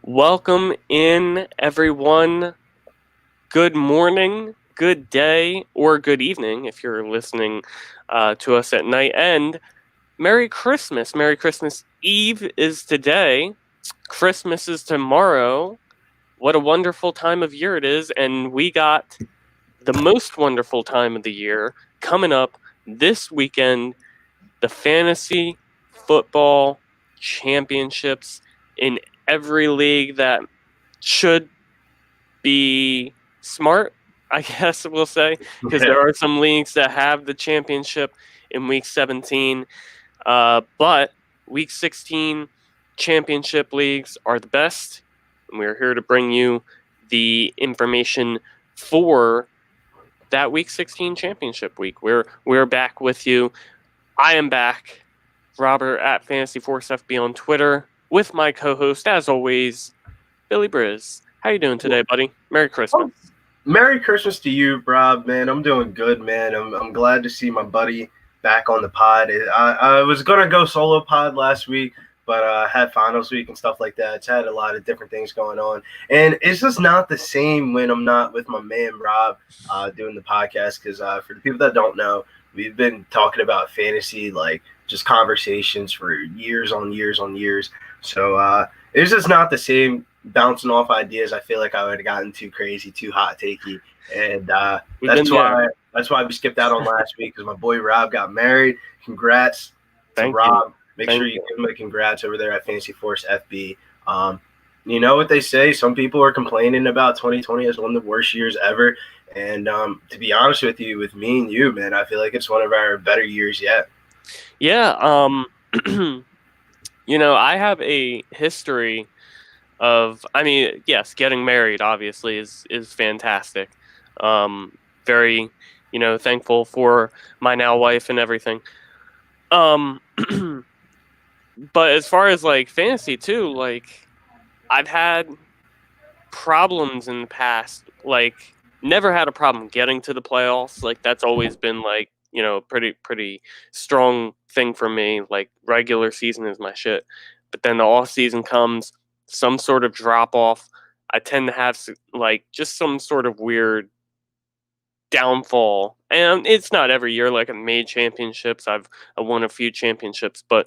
Welcome in, everyone. Good morning, good day, or good evening if you're listening to us at night. And Merry Christmas. Merry Christmas Eve is today. Christmas is tomorrow. What a wonderful time of year it is. And we got the most wonderful time of the year coming up this weekend, the Fantasy Football Championships in every league that should be smart, I guess we'll say, because Yeah. there are some leagues that have the championship in week 17, but week 16 championship leagues are the best, and we're here to bring you the information for that week 16 championship week. We're back with you. I am back, Robert at Fantasy Force FB on Twitter, with my co-host, as always, Billy Briz. How you doing today, buddy? Merry Christmas. Merry Christmas to you, Rob, man. I'm doing good, man. I'm glad to see my buddy back on the pod. I was going to go solo pod last week, but I had finals week and stuff like that. It's had a lot of different things going on. And it's just not the same when I'm not with my man, Rob, doing the podcast. Because for the people that don't know, we've been talking about fantasy, like just conversations for years on years on years. So it's just not the same bouncing off ideas. I feel like I would have gotten too crazy, too hot takey, and that's why we skipped out on last week because my boy Rob got married. Congrats to Rob. Make sure you give him a congrats over there at Fantasy Force FB. You know what they say? Some people are complaining about 2020 as one of the worst years ever, and to be honest with you, with me and you, man, I feel like it's one of our better years yet. Yeah. You know, I have a history of, I mean, yes, getting married obviously is fantastic. Very, thankful for my now wife and everything. But as far as like fantasy too, like I've had problems in the past, like never had a problem getting to the playoffs. Like that's always been like, pretty strong thing for me. Like regular season is my shit. But then the off season comes, some sort of drop off. I tend to have like just some sort of weird downfall. And it's not every year. Like I've made championships. I won a few championships, but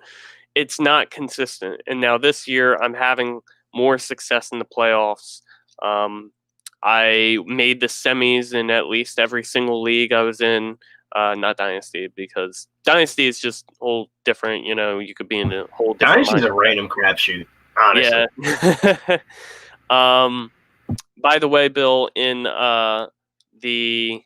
it's not consistent. And now this year I'm having more success in the playoffs. I made the semis in at least every single league I was in. Not Dynasty, because Dynasty is just a whole different, you could be in a whole different Dynasty's a random crapshoot, honestly. Yeah. By the way, Bill, in the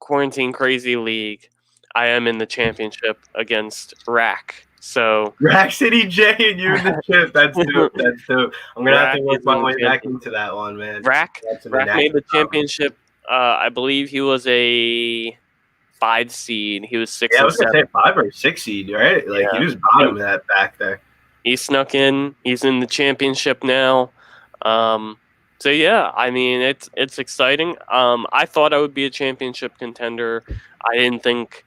Quarantine Crazy League, I am in the championship against Rack. So Rack City J and you in the chip. That's dope. That's dope. I'm gonna have to work my way back into that one, man. Rack made the championship. I believe he was a 5 seed. He was 6. Yeah, I was gonna say 5 or 6 seed, right? Like he was bottom of that back there. He snuck in. He's in the championship now. So yeah, I mean it's exciting. I thought I would be a championship contender. I didn't think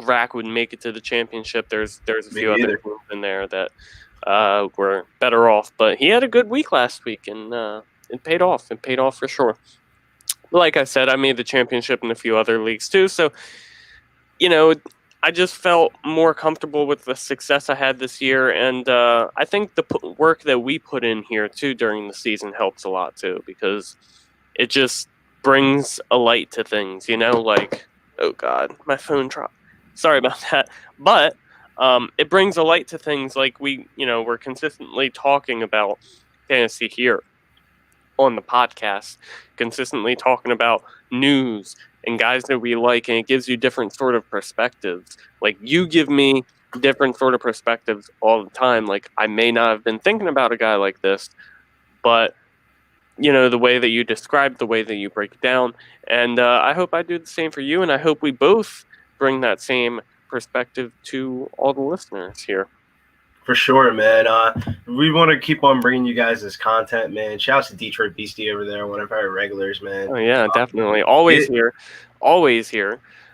Rack would make it to the championship. There's a few other teams in there that were better off, but he had a good week last week, and it paid off. It paid off for sure. Like I said, I made the championship in a few other leagues too, so I just felt more comfortable with the success I had this year, and I think the work that we put in here too during the season helps a lot too, because it just brings a light to things, like, oh God, my phone dropped. Sorry about that. But it brings a light to things, like we're consistently talking about fantasy here on the podcast, consistently talking about news and guys that we like, and it gives you different sort of perspectives. Like you give me different sort of perspectives all the time. Like I may not have been thinking about a guy like this, but the way that you describe, the way that you break it down, and I hope I do the same for you, and I hope we both bring that same perspective to all the listeners here. For sure, man. We want to keep on bringing you guys this content, man. Shout out to Detroit Beastie over there, one of our regulars, man. Oh yeah, definitely. Always here.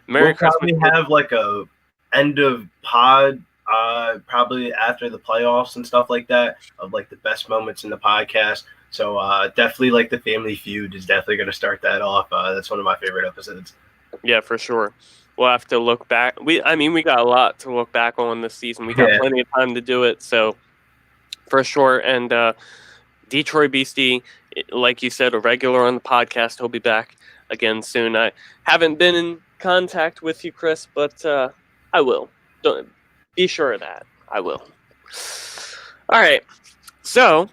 Merry Christmas. Probably have like a end of pod probably after the playoffs and stuff like that, of like the best moments in the podcast. So definitely like the Family Feud is definitely going to start that off. That's one of my favorite episodes. Yeah, for sure. We'll have to look back. We got a lot to look back on this season. We got plenty of time to do it. So for sure. And Detroit Beastie, like you said, a regular on the podcast. He'll be back again soon. I haven't been in contact with you, Chris, but I will. Don't be sure of that. I will. All right. So,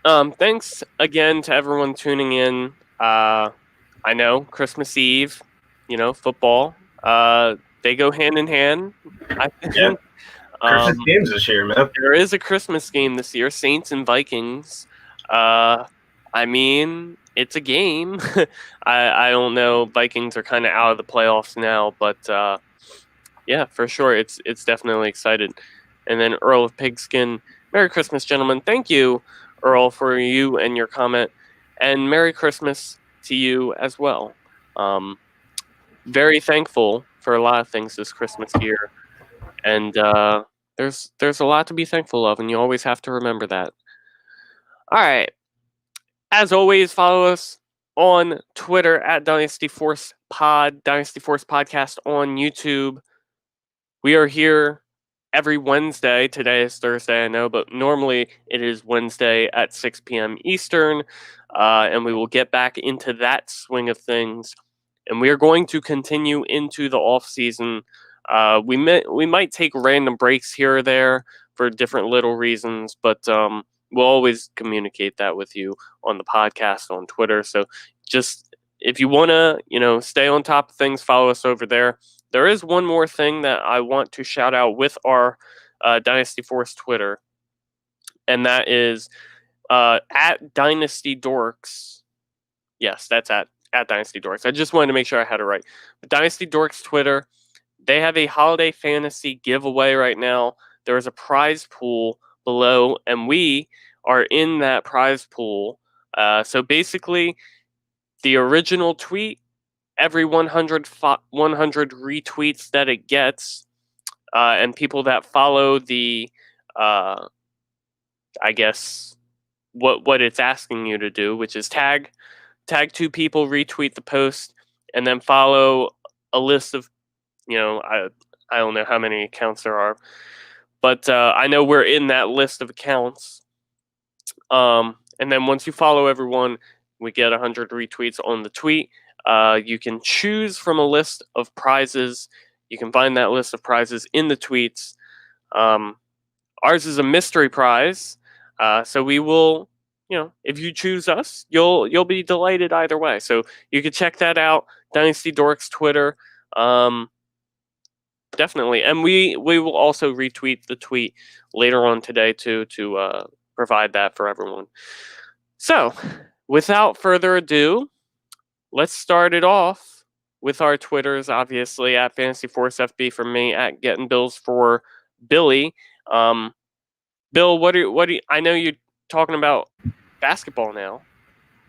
thanks again to everyone tuning in. I know Christmas Eve, football. They go hand in hand. I think. Yeah. Christmas games this year, man. There is a Christmas game this year, Saints and Vikings. I mean, it's a game. I don't know. Vikings are kind of out of the playoffs now, but yeah, for sure, it's definitely excited. And then Earl of Pigskin, Merry Christmas, gentlemen. Thank you, Earl, for you and your comment, and Merry Christmas to you as well. Very thankful for a lot of things this Christmas year, and there's a lot to be thankful of, and you always have to remember that. All right. As always, follow us on Twitter at Dynasty Force Pod, Dynasty Force Podcast on YouTube. We are here every Wednesday. Today is Thursday, I know, but normally it is Wednesday at 6 p.m. Eastern, and we will get back into that swing of things. And we are going to continue into the off season. We might take random breaks here or there for different little reasons, but we'll always communicate that with you on the podcast, on Twitter. So just if you want to, stay on top of things, follow us over there. There is one more thing that I want to shout out with our Dynasty Force Twitter, and that is at Dynasty Dorks. Yes, that's at Dynasty Dorks. I just wanted to make sure I had it right. But Dynasty Dorks Twitter, they have a holiday fantasy giveaway right now. There is a prize pool below, and we are in that prize pool. So basically, the original tweet, every 100 retweets that it gets, and people that follow the, I guess, what it's asking you to do, which is tag 2 people, retweet the post, and then follow a list of, I don't know how many accounts there are, but I know we're in that list of accounts. And then once you follow everyone, we get 100 retweets on the tweet. You can choose from a list of prizes. You can find that list of prizes in the tweets. Ours is a mystery prize, so we will, if you choose us, you'll be delighted either way. So you can check that out, Dynasty Dorks Twitter. Definitely, and we will also retweet the tweet later on today to provide that for everyone. So, without further ado, let's start it off with our Twitters. Obviously, at Fantasy Force FB for me, at Getting Bills for Billy. Bill, what do you, I know you're talking about basketball now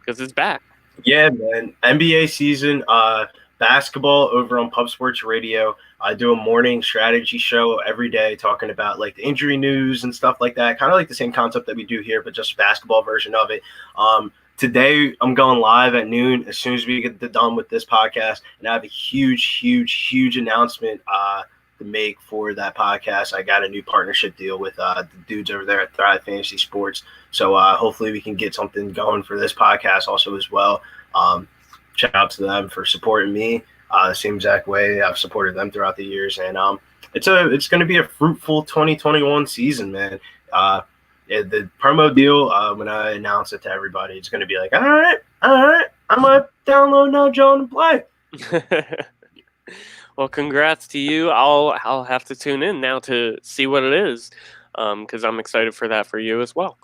because it's back. Yeah, man. NBA season. Basketball over on Pub Sports Radio. I do a morning strategy show every day talking about like the injury news and stuff like that. Kind of like the same concept that we do here, but just basketball version of it. Today I'm going live at noon as soon as we get done with this podcast, and I have a huge announcement to make for that podcast. I got a new partnership deal with the dudes over there at Thrive Fantasy Sports. So hopefully we can get something going for this podcast also as well. Shout out to them for supporting me the same exact way I've supported them throughout the years. And it's going to be a fruitful 2021 season, man. The promo deal, when I announce it to everybody, it's going to be like, all right, I'm going to download now, John, and play. Well, congrats to you. I'll have to tune in now to see what it is, because I'm excited for that for you as well.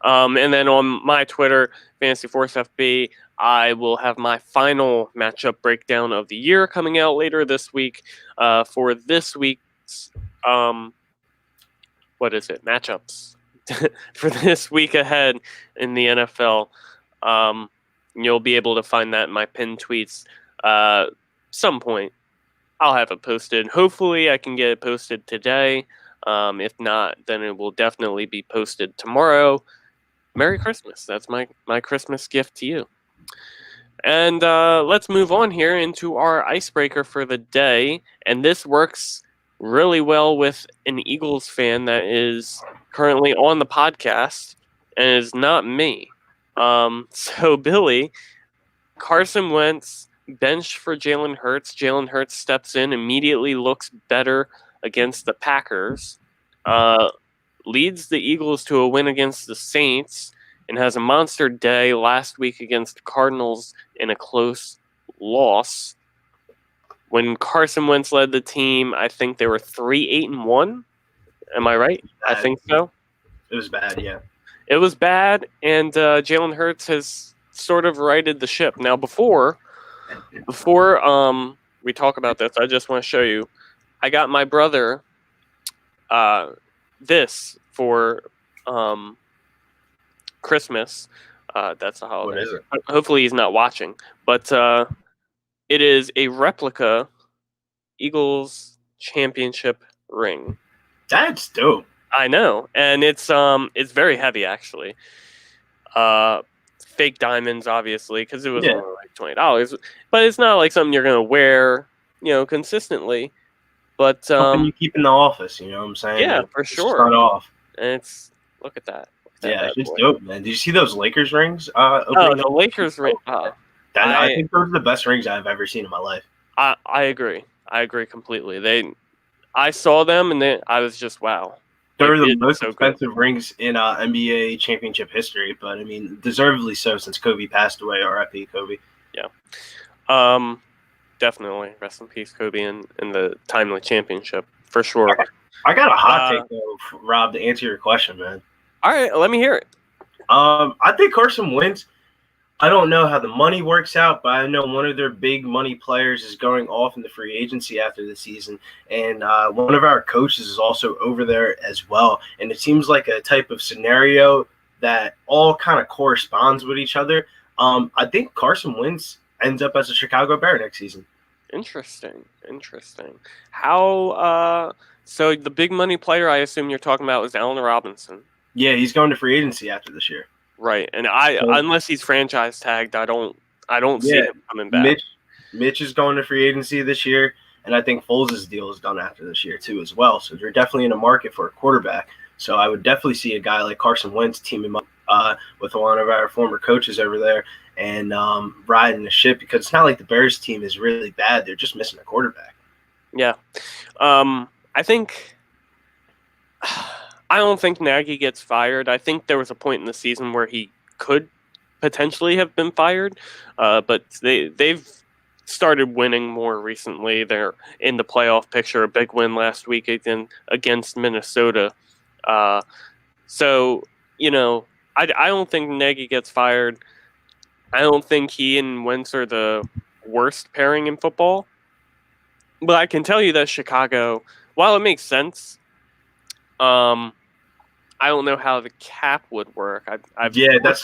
And then on my Twitter, Fantasy Force FB, I will have my final matchup breakdown of the year coming out later this week. For this week's, what is it? Matchups for this week ahead in the NFL. You'll be able to find that in my pinned tweets some point. I'll have it posted. Hopefully, I can get it posted today. If not, then it will definitely be posted tomorrow. Merry Christmas. That's my Christmas gift to you. And let's move on here into our icebreaker for the day. And this works really well with an Eagles fan that is currently on the podcast and is not me. So, Billy, Carson Wentz benched for Jalen Hurts. Jalen Hurts steps in, immediately looks better against the Packers, leads the Eagles to a win against the Saints, and has a monster day last week against the Cardinals in a close loss. When Carson Wentz led the team, I think they were 3-8-1. Am I right? I think so. It was bad, yeah. It was bad, and Jalen Hurts has sort of righted the ship. Now, before we talk about this, I just want to show you. I got my brother this for Christmas. That's a holiday. What is it? Hopefully he's not watching, but it is a replica Eagles championship ring. That's dope. I know, and it's very heavy actually. Fake diamonds, obviously, because it was only like $20, but it's not like something you're gonna wear, consistently. But something you keep in the office, you know what I'm saying? Yeah, for sure. Start off. And look at that. Yeah, it's dope, man. Did you see those Lakers rings? The Lakers ring. I think those are the best rings I've ever seen in my life. I agree. I agree completely. I saw them and I was just wow. They're the most expensive rings in NBA championship history, but I mean, deservedly so since Kobe passed away. R.I.P. Kobe. Yeah. Definitely. Rest in peace, Kobe, and the timely championship for sure. I got a hot take though, Rob, to answer your question, man. All right, let me hear it. I think Carson Wentz. I don't know how the money works out, but I know one of their big money players is going off in the free agency after the season, and one of our coaches is also over there as well. And it seems like a type of scenario that all kind of corresponds with each other. I think Carson Wentz ends up as a Chicago Bear next season. Interesting. How? So the big money player, I assume you're talking about, is Allen Robinson. Yeah, he's going to free agency after this year. Right, and unless he's franchise tagged, I don't see him coming back. Mitch is going to free agency this year, and I think Foles' deal is done after this year too as well. So they're definitely in a market for a quarterback. So I would definitely see a guy like Carson Wentz teaming up with one of our former coaches over there and riding the ship, because it's not like the Bears team is really bad. They're just missing a quarterback. Yeah, I think. I don't think Nagy gets fired. I think there was a point in the season where he could potentially have been fired, but they've started winning more recently. They're in the playoff picture. A big win last week against Minnesota. So I don't think Nagy gets fired. I don't think he and Wentz are the worst pairing in football. But I can tell you that Chicago, while it makes sense, I don't know how the cap would work. That's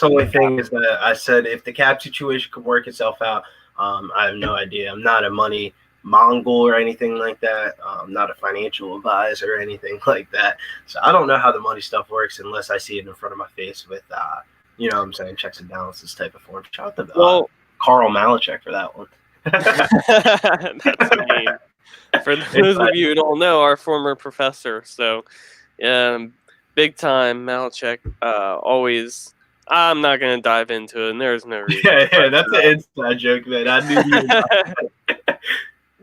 the only thing is that I said if the cap situation could work itself out, I have no idea. I'm not a money Mongol or anything like that. I'm not a financial advisor or anything like that. So I don't know how the money stuff works unless I see it in front of my face with, what I'm saying, checks and balances type of form. Shout out to Carl Malachek for that one. That's mean. For those of you who don't know, our former professor. So, big time Malachek. Always. I'm not going to dive into it, and there's no reason. Yeah, that's an inside joke, man. I knew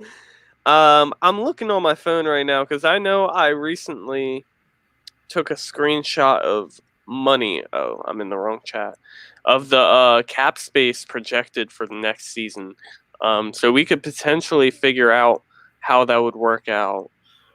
you. I'm looking on my phone right now because I know I recently took a screenshot of money. Oh, I'm in the wrong chat. Of the cap space projected for the next season. So we could potentially figure out how that would work out.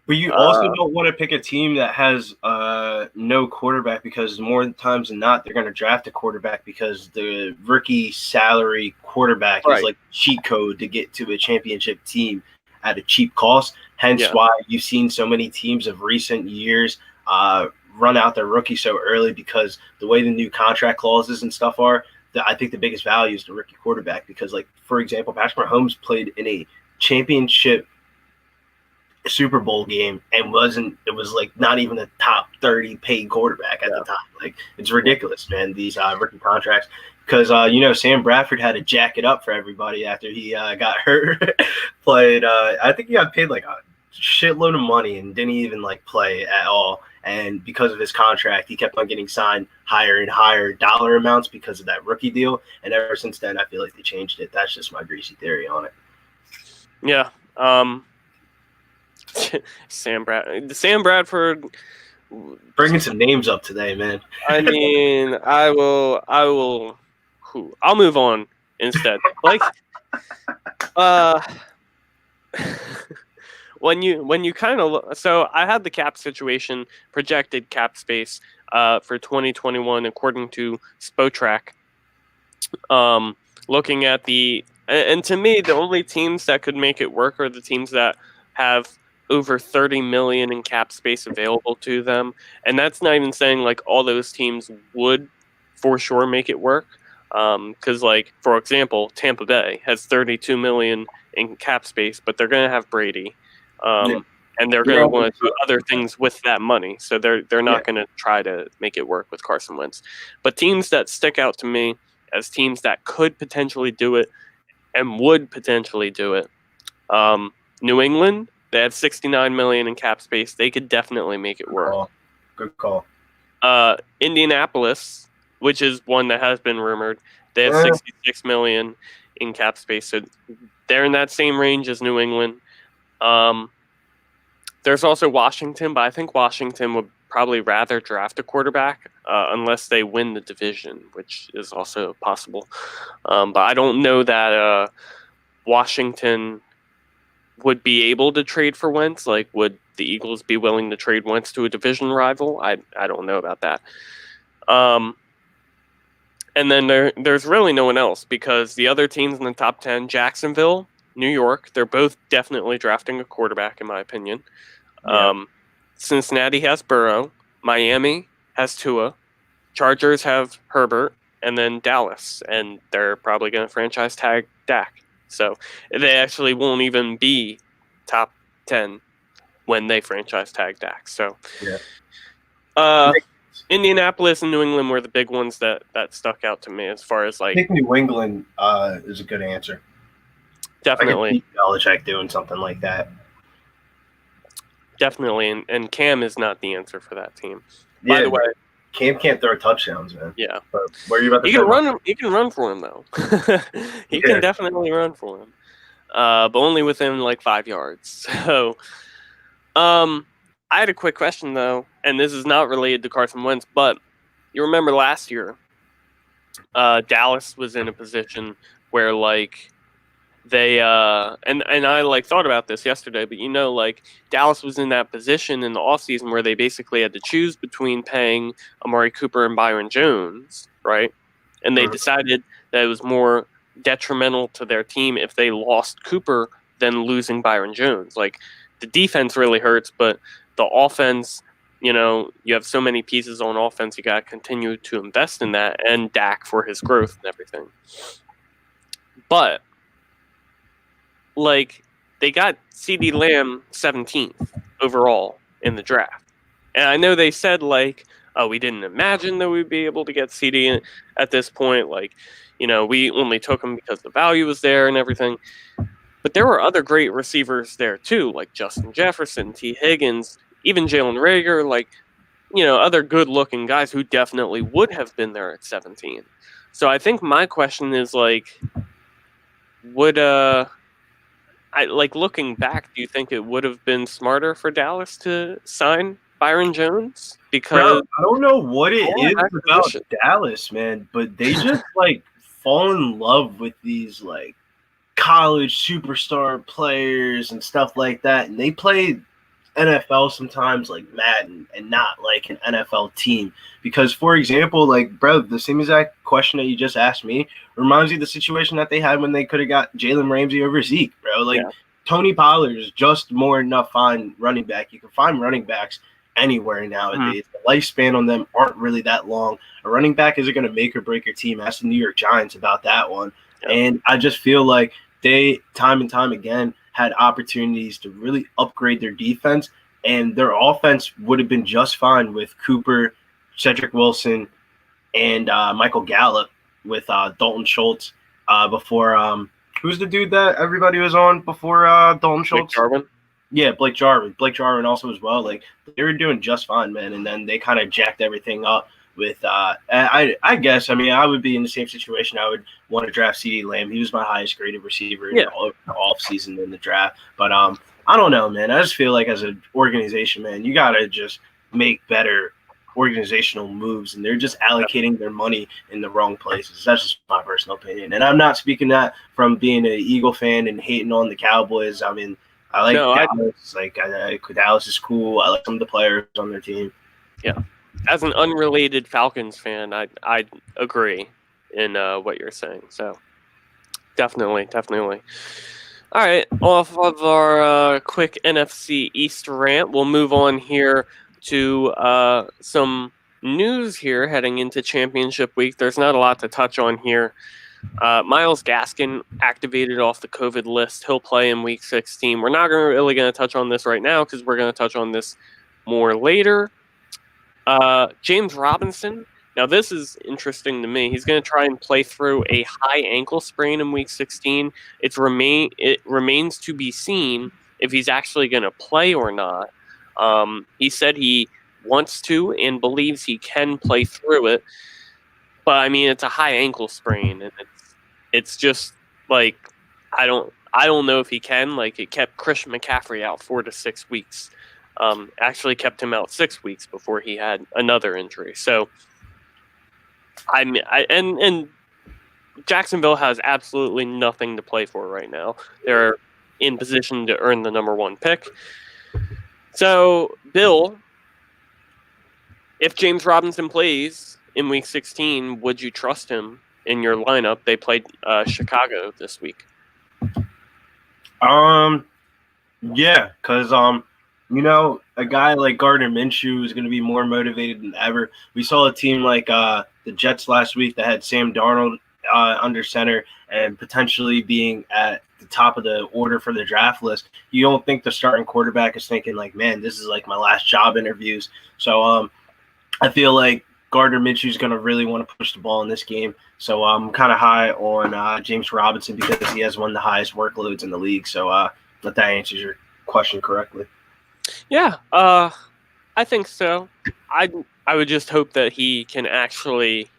But you also don't want to pick a team that has no quarterback, because more times than not, they're going to draft a quarterback because the rookie salary quarterback is like cheat code to get to a championship team at a cheap cost. Hence why you've seen so many teams of recent years run out their rookie so early, because the way the new contract clauses and stuff are, I think the biggest value is the rookie quarterback. Because, like, for example, Patrick Mahomes played in a championship Super Bowl game and it was like not even a top 30 paid quarterback at the time. Like, it's ridiculous, man, these rookie contracts. Because, Sam Bradford had to jack it up for everybody after he got hurt. Played, I think he got paid like a shitload of money and didn't even like play at all. And because of his contract, he kept on getting signed higher and higher dollar amounts because of that rookie deal. And ever since then, I feel like they changed it. That's just my greasy theory on it. Yeah. Sam Bradford. Bringing some names up today, man. I mean, I'll move on instead. Like, when you kind of look, so I had the cap situation, projected cap space for 2021 according to Spotrac. Looking at and to me, the only teams that could make it work are the teams that have over 30 million in cap space available to them, and that's not even saying like all those teams would for sure make it work. Because, like, for example, Tampa Bay has 32 million in cap space, but they're going to have Brady, and they're going to want to do other things with that money. So they're not going to try to make it work with Carson Wentz. But teams that stick out to me as teams that could potentially do it and would potentially do it, New England, they have 69 million in cap space. They could definitely make it work. Good call. Indianapolis, which is one that has been rumored, they have 66 million in cap space. So they're in that same range as New England. There's also Washington, but I think Washington would probably rather draft a quarterback unless they win the division, which is also possible. But I don't know that Washington would be able to trade for Wentz. Like, would the Eagles be willing to trade Wentz to a division rival? I don't know about that. And then there's really no one else, because the other teams in the top 10, Jacksonville, New York, they're both definitely drafting a quarterback, in my opinion. Yeah. Cincinnati has Burrow. Miami has Tua. Chargers have Herbert. And then Dallas. And they're probably going to franchise tag Dak. So they actually won't even be top 10 when they franchise tag Dak. So Indianapolis and New England were the big ones that stuck out to me as far as like. I think New England is a good answer. Definitely. I could see Belichick doing something like that. Definitely, and Cam is not the answer for that team. Yeah, by the way, Cam can't throw touchdowns, man. Yeah, but what are you about to say? He can run for him though. He can definitely run for him, but only within like 5 yards. So, I had a quick question though, and this is not related to Carson Wentz, but you remember last year, Dallas was in a position where like. They and I like thought about this yesterday, but like Dallas was in that position in the offseason where they basically had to choose between paying Amari Cooper and Byron Jones, right? And they decided that it was more detrimental to their team if they lost Cooper than losing Byron Jones. Like, the defense really hurts, but the offense, you have so many pieces on offense, you got to continue to invest in that, and Dak for his growth and everything. But like, they got CeeDee Lamb 17th overall in the draft. And I know they said, like, oh, we didn't imagine that we'd be able to get CeeDee at this point. Like, we only took him because the value was there and everything. But there were other great receivers there, too, like Justin Jefferson, T. Higgins, even Jalen Reagor, like, other good-looking guys who definitely would have been there at 17. So I think my question is, like, would looking back, do you think it would have been smarter for Dallas to sign Byron Jones? Because I don't know what it is about Dallas, man, but they just like fall in love with these like college superstar players and stuff like that, and they play NFL sometimes like Madden and not like an NFL team. Because, for example, like, bro, the same exact question that you just asked me reminds you of the situation that they had when they could have got Jalen Ramsey over Zeke, bro. Like, Tony Pollard is just more enough fine running back. You can find running backs anywhere nowadays. The lifespan on them aren't really that long. A running back isn't going to make or break your team. Ask the New York Giants about that one. And I just feel like they, time and time again, had opportunities to really upgrade their defense, and their offense would have been just fine with Cooper, Cedric Wilson, and Michael Gallup with Dalton Schultz before who's the dude that everybody was on before Dalton Schultz? Jarwin? Yeah, Blake Jarwin. Blake Jarwin also as well. Like, they were doing just fine, man. And then they kind of jacked everything up with I guess, I mean, I would be in the same situation. I would want to draft CeeDee Lamb. He was my highest graded receiver in the off season in the draft. But I don't know, man. I just feel like as an organization, man, you gotta just make better organizational moves, and they're just allocating their money in the wrong places. That's just my personal opinion. And I'm not speaking that from being an Eagle fan and hating on the Cowboys. I mean, I like Dallas. Dallas is cool. I like some of the players on their team. Yeah. As an unrelated Falcons fan, I agree in what you're saying. So definitely. All right. Off of our quick NFC East rant, we'll move on here to some news here heading into championship week. There's not a lot to touch on here. Myles Gaskin activated off the COVID list. He'll play in week 16. We're not really going to touch on this right now because we're going to touch on this more later. James Robinson. Now, this is interesting to me. He's going to try and play through a high ankle sprain in week 16. It remains to be seen if he's actually going to play or not. He said he wants to and believes he can play through it. But I mean, it's a high ankle sprain, and it's just like I don't know if he can. Like, it kept Christian McCaffrey out 4 to 6 weeks. Actually kept him out 6 weeks before he had another injury. So and Jacksonville has absolutely nothing to play for right now. They're in position to earn the number 1 pick. So, Bill, if James Robinson plays in week 16, would you trust him in your lineup? They played Chicago this week. Yeah, because a guy like Gardner Minshew is going to be more motivated than ever. We saw a team like the Jets last week that had Sam Darnold under center and potentially being at the top of the order for the draft list. You don't think the starting quarterback is thinking like, man, this is like my last job interviews. So I feel like Gardner Minshew is going to really want to push the ball in this game. So I'm kind of high on James Robinson because he has one of the highest workloads in the league. So that answers your question correctly. Yeah, I think so. I would just hope that he can actually,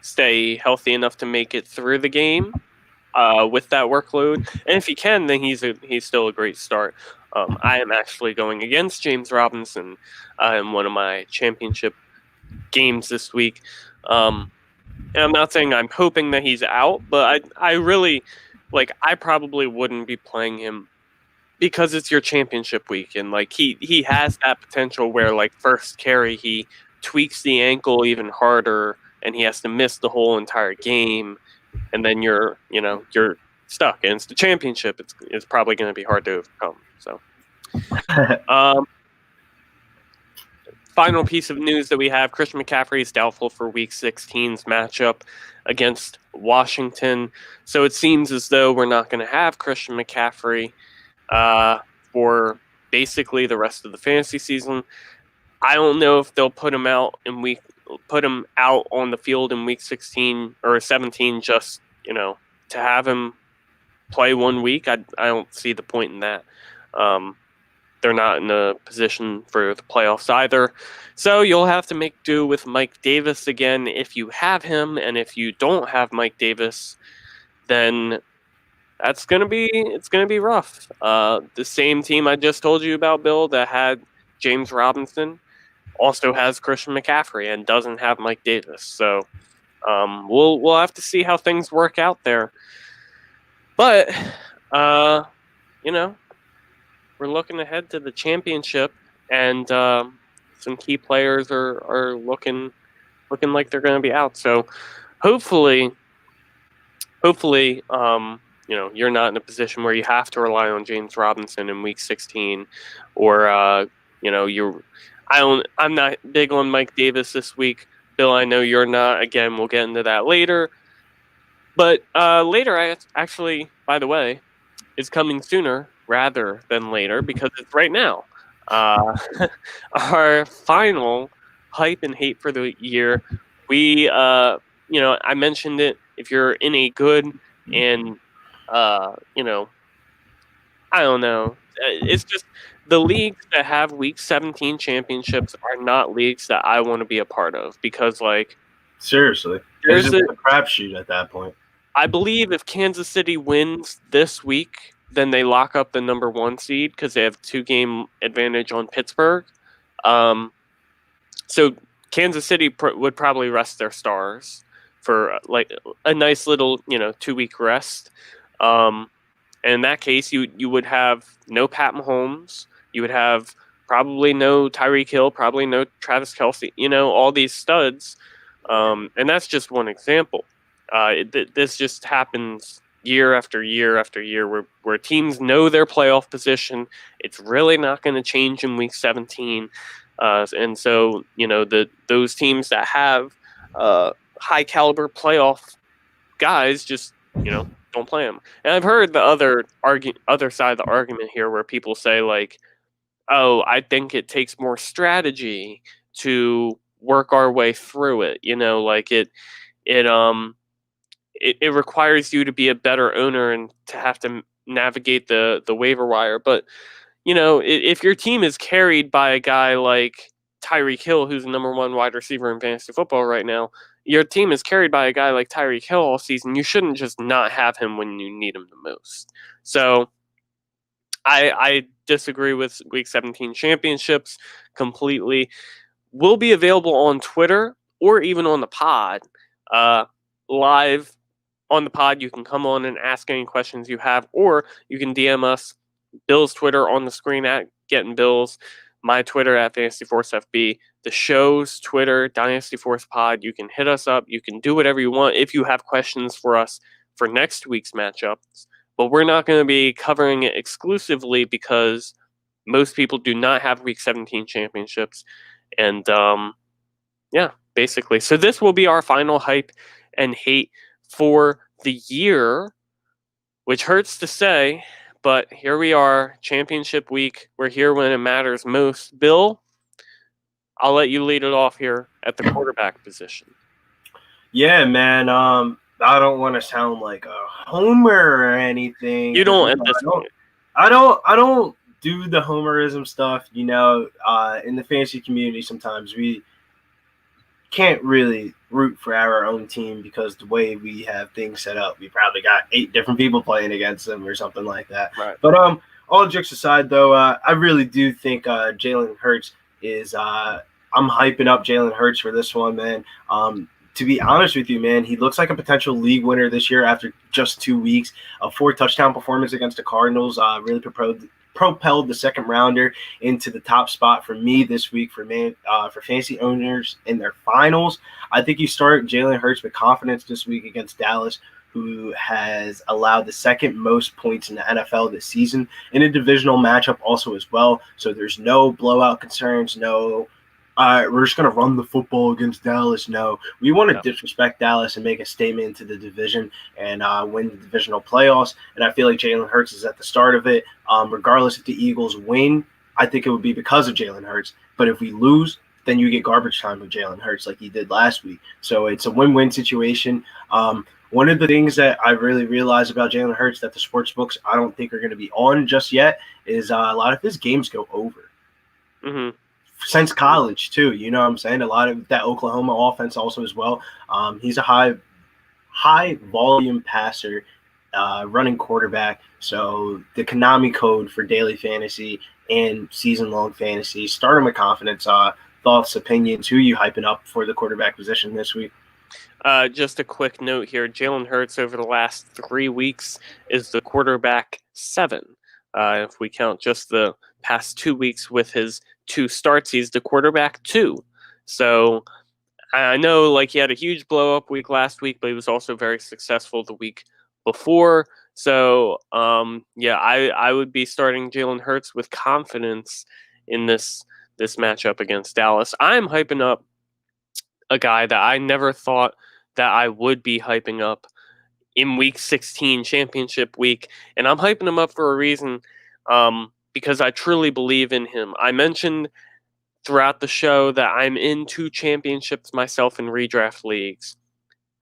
stay healthy enough to make it through the game with that workload. And if he can, then he's still a great start. I am actually going against James Robinson in one of my championship games this week. And I'm not saying I'm hoping that he's out, but I really, I probably wouldn't be playing him because it's your championship week. And, he has that potential where, first carry, he tweaks the ankle even harder and he has to miss the whole entire game. And then you're stuck. And it's the championship. It's probably going to be hard to overcome. So, final piece of news that we have: Christian McCaffrey is doubtful for Week 16's matchup against Washington. So it seems as though we're not going to have Christian McCaffrey for basically the rest of the fantasy season. I don't know if they'll put him out on the field in Week 16 or 17 just to have him play 1 week. I don't see the point in that. They're not in a position for the playoffs either. So you'll have to make do with Mike Davis again if you have him. And if you don't have Mike Davis, then it's going to be rough. The same team I just told you about, Bill, that had James Robinson, also has Christian McCaffrey and doesn't have Mike Davis. So we'll have to see how things work out there. But, we're looking ahead to the championship, and some key players are looking like they're going to be out. So hopefully, you're not in a position where you have to rely on James Robinson in Week 16, or I'm not big on Mike Davis this week. Bill, I know you're not. Again, we'll get into that later. But later, by the way, is coming sooner rather than later because it's right now. Uh, our final hype and hate for the year. We, I mentioned it. If you're in a good and, you know, I don't know. It's just the leagues that have Week 17 championships are not leagues that I want to be a part of because, like, seriously, it's there's just a crapshoot at that point. I believe if Kansas City wins this week, then they lock up the number 1 seed because they have 2-game advantage on Pittsburgh. So Kansas City would probably rest their stars for like a nice little 2-week rest. And in that case, you would have no Pat Mahomes. You would have probably no Tyreek Hill, probably no Travis Kelce. All these studs, and that's just one example. This just happens year after year after year, where teams know their playoff position. It's really not going to change in Week 17, and so those teams that have high caliber playoff guys just don't play them. And I've heard the other side of the argument here where people say like, oh, I think it takes more strategy to work our way through it. Like it requires you to be a better owner and to have to navigate the waiver wire. But if your team is carried by a guy like Tyreek Hill, who's the number 1 wide receiver in fantasy football right now, your team is carried by a guy like Tyreek Hill all season. You shouldn't just not have him when you need him the most. So I disagree with Week 17 championships completely. Will be available on Twitter or even on the pod. Live on the pod, you can come on and ask any questions you have, or you can DM us. Bill's Twitter on the screen at Getting Bills, my Twitter at FantasyForceFB, the show's Twitter, Dynasty Force Pod. You can hit us up. You can do whatever you want if you have questions for us for next week's matchups. But we're not going to be covering it exclusively because most people do not have Week 17 championships. And yeah, basically. So this will be our final hype and hate for the year, which hurts to say, but here we are, championship week. We're here when it matters most. Bill, I'll let you lead it off here at the quarterback position. Yeah, man. I don't want to sound like a homer or anything. You don't at this point. I don't do the homerism stuff. In the fantasy community, sometimes we can't really root for our own team because the way we have things set up, we probably got 8 different people playing against them or something like that. Right. But all jokes aside, though, I really do think Jalen Hurts is. I'm hyping up Jalen Hurts for this one, man. To be honest with you, man, he looks like a potential league winner this year after just 2 weeks. A 4-touchdown performance against the Cardinals really propelled the second rounder into the top spot for me this week for fantasy owners in their finals. I think you start Jalen Hurts with confidence this week against Dallas, who has allowed the second most points in the NFL this season in a divisional matchup also as well. So there's no blowout concerns, no we're just going to run the football against Dallas. No, we want to disrespect Dallas and make a statement into the division and win the divisional playoffs. And I feel like Jalen Hurts is at the start of it. Regardless if the Eagles win, I think it would be because of Jalen Hurts. But if we lose, then you get garbage time with Jalen Hurts like he did last week. So it's a win-win situation. One of the things that I really realized about Jalen Hurts that the sports books I don't think are going to be on just yet is a lot of his games go over. Mm-hmm. Since college too, you know what I'm saying? A lot of that Oklahoma offense also as well. He's a high volume passer, running quarterback. So the Konami code for daily fantasy and season long fantasy. Start him with confidence. Thoughts, opinions. Who are you hyping up for the quarterback position this week? Just a quick note here. Jalen Hurts over the last 3 weeks is the quarterback 7. If we count just the past 2 weeks with his 2 starts, he's the quarterback 2. So I know like he had a huge blow up week last week, but he was also very successful the week before. So I would be starting Jalen Hurts with confidence in this matchup against Dallas. I'm hyping up a guy that I never thought that I would be hyping up in Week 16, championship week, and I'm hyping him up for a reason, because I truly believe in him. I mentioned throughout the show that I'm in 2 championships myself in redraft leagues.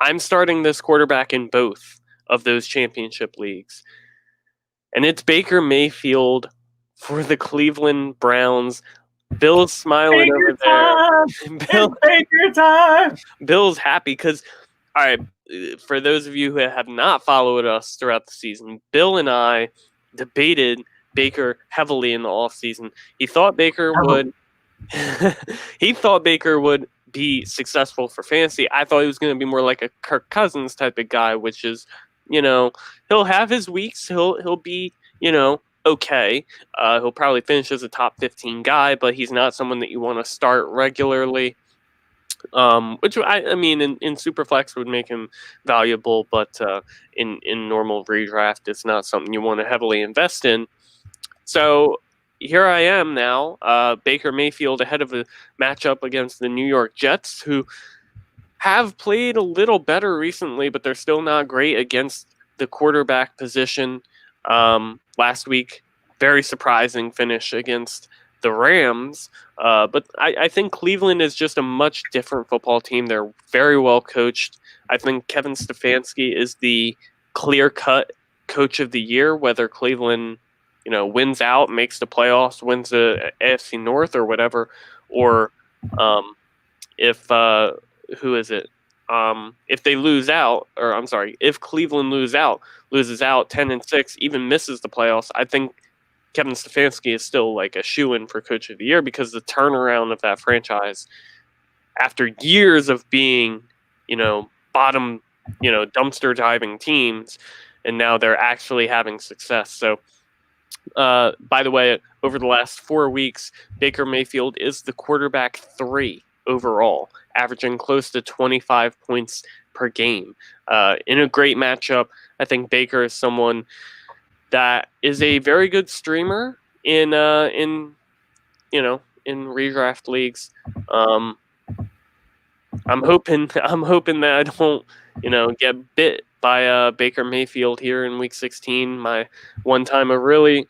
I'm starting this quarterback in both of those championship leagues, and it's Baker Mayfield for the Cleveland Browns. Bill's smiling Baker over there. time! It's Baker time! Bill's happy because, all right, for those of you who have not followed us throughout the season, Bill and I debated Baker heavily in the offseason. He thought Baker would he thought Baker would be successful for fantasy. I thought he was going to be more like a Kirk Cousins type of guy, which is, he'll have his weeks. He'll be, okay. He'll probably finish as a top 15 guy, but he's not someone that you want to start regularly. Which I mean, in Superflex would make him valuable, but in normal redraft, it's not something you want to heavily invest in. So here I am now, Baker Mayfield ahead of a matchup against the New York Jets, who have played a little better recently, but they're still not great against the quarterback position. Last week, very surprising finish against the Rams. But I think Cleveland is just a much different football team. They're very well coached. I think Kevin Stefanski is the clear-cut coach of the year, whether Cleveland wins out, makes the playoffs, wins the AFC North or whatever, or if who is it? If they lose out, or I'm sorry, if Cleveland loses out 10-6, even misses the playoffs, I think Kevin Stefanski is still like a shoo-in for coach of the year because the turnaround of that franchise after years of being, bottom, dumpster diving teams, and now they're actually having success. So, by the way, over the last 4 weeks, Baker Mayfield is the quarterback 3 overall, averaging close to 25 points per game. In a great matchup, I think Baker is someone that is a very good streamer in redraft leagues. I'm hoping that I don't get bit by Baker Mayfield here in Week 16. My one time of really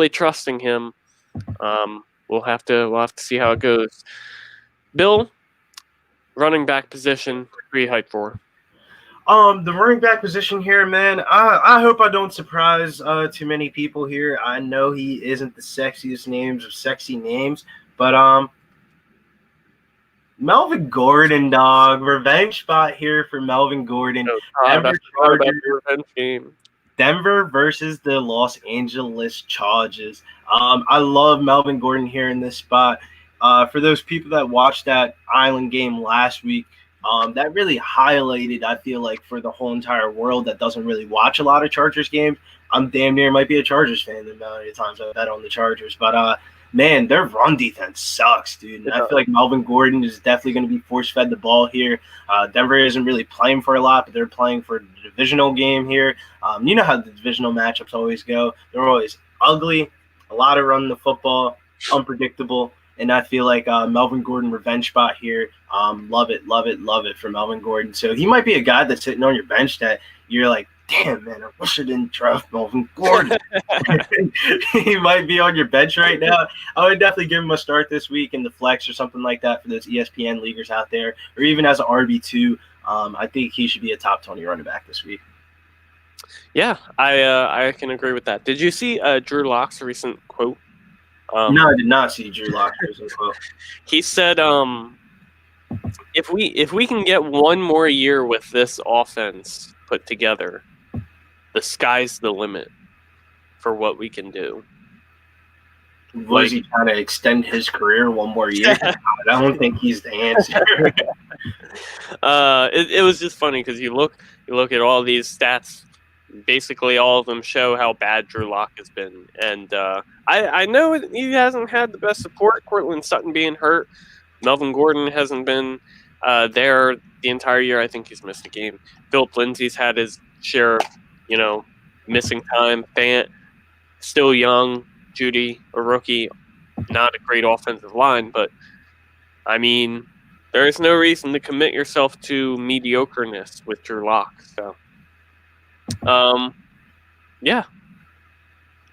trusting him. We'll have to see how it goes. Bill, running back position, pretty hyped for. The running back position here, man, I hope I don't surprise too many people here. I know he isn't the sexiest names of sexy names, but Melvin Gordon, dog. Revenge spot here for Melvin Gordon. Denver versus the Los Angeles Chargers. I love Melvin Gordon here in this spot. For those people that watched that Island game last week, that really highlighted, I feel like, for the whole entire world that doesn't really watch a lot of Chargers games. I'm damn near might be a Chargers fan the amount of times I bet on the Chargers. But, man, their run defense sucks, dude. And I feel like Melvin Gordon is definitely going to be force-fed the ball here. Denver isn't really playing for a lot, but they're playing for the divisional game here. You know how the divisional matchups always go. They're always ugly, a lot of running the football, unpredictable. And I feel like Melvin Gordon revenge spot here. Love it for Melvin Gordon. So he might be a guy that's sitting on your bench that you're like, damn, man, I wish I didn't draft Melvin Gordon. He might be on your bench right now. I would definitely give him a start this week in the flex or something like that for those ESPN leaguers out there, or even as an RB2. I think he should be a top 20 running back this week. Yeah, I can agree with that. Did you see Drew Lock's recent quote? No, I did not see Drew Lock's recent quote. He said, if we can get one more year with this offense put together, the sky's the limit for what we can do. Was he trying to extend his career one more year? I don't think he's the answer. It was just funny because you look at all these stats. Basically, all of them show how bad Drew Lock has been, and I know he hasn't had the best support. Cortland Sutton being hurt, Melvin Gordon hasn't been there the entire year. I think he's missed a game. Philip Lindsay's had his share of, missing time. Fant, still young. Judy, a rookie, not a great offensive line, but I mean, there is no reason to commit yourself to mediocreness with Drew Lock. So. Yeah.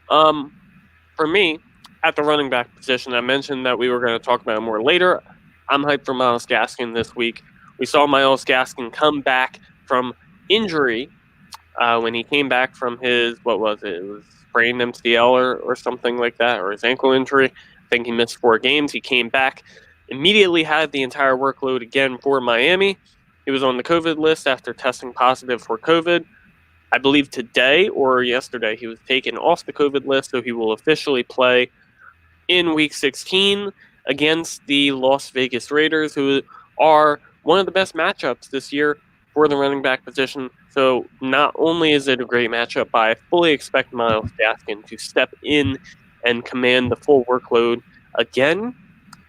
For me, at the running back position, I mentioned that we were going to talk about it more later. I'm hyped for Myles Gaskin this week. We saw Myles Gaskin come back from injury when he came back from his, what was it? It was sprained MCL or something like that, or his ankle injury. I think he missed 4 games. He came back, immediately had the entire workload again for Miami. He was on the COVID list after testing positive for COVID. I believe today or yesterday he was taken off the COVID list, so he will officially play in Week 16 against the Las Vegas Raiders, who are one of the best matchups this year for the running back position. So not only is it a great matchup, but I fully expect Myles Gaskin to step in and command the full workload again.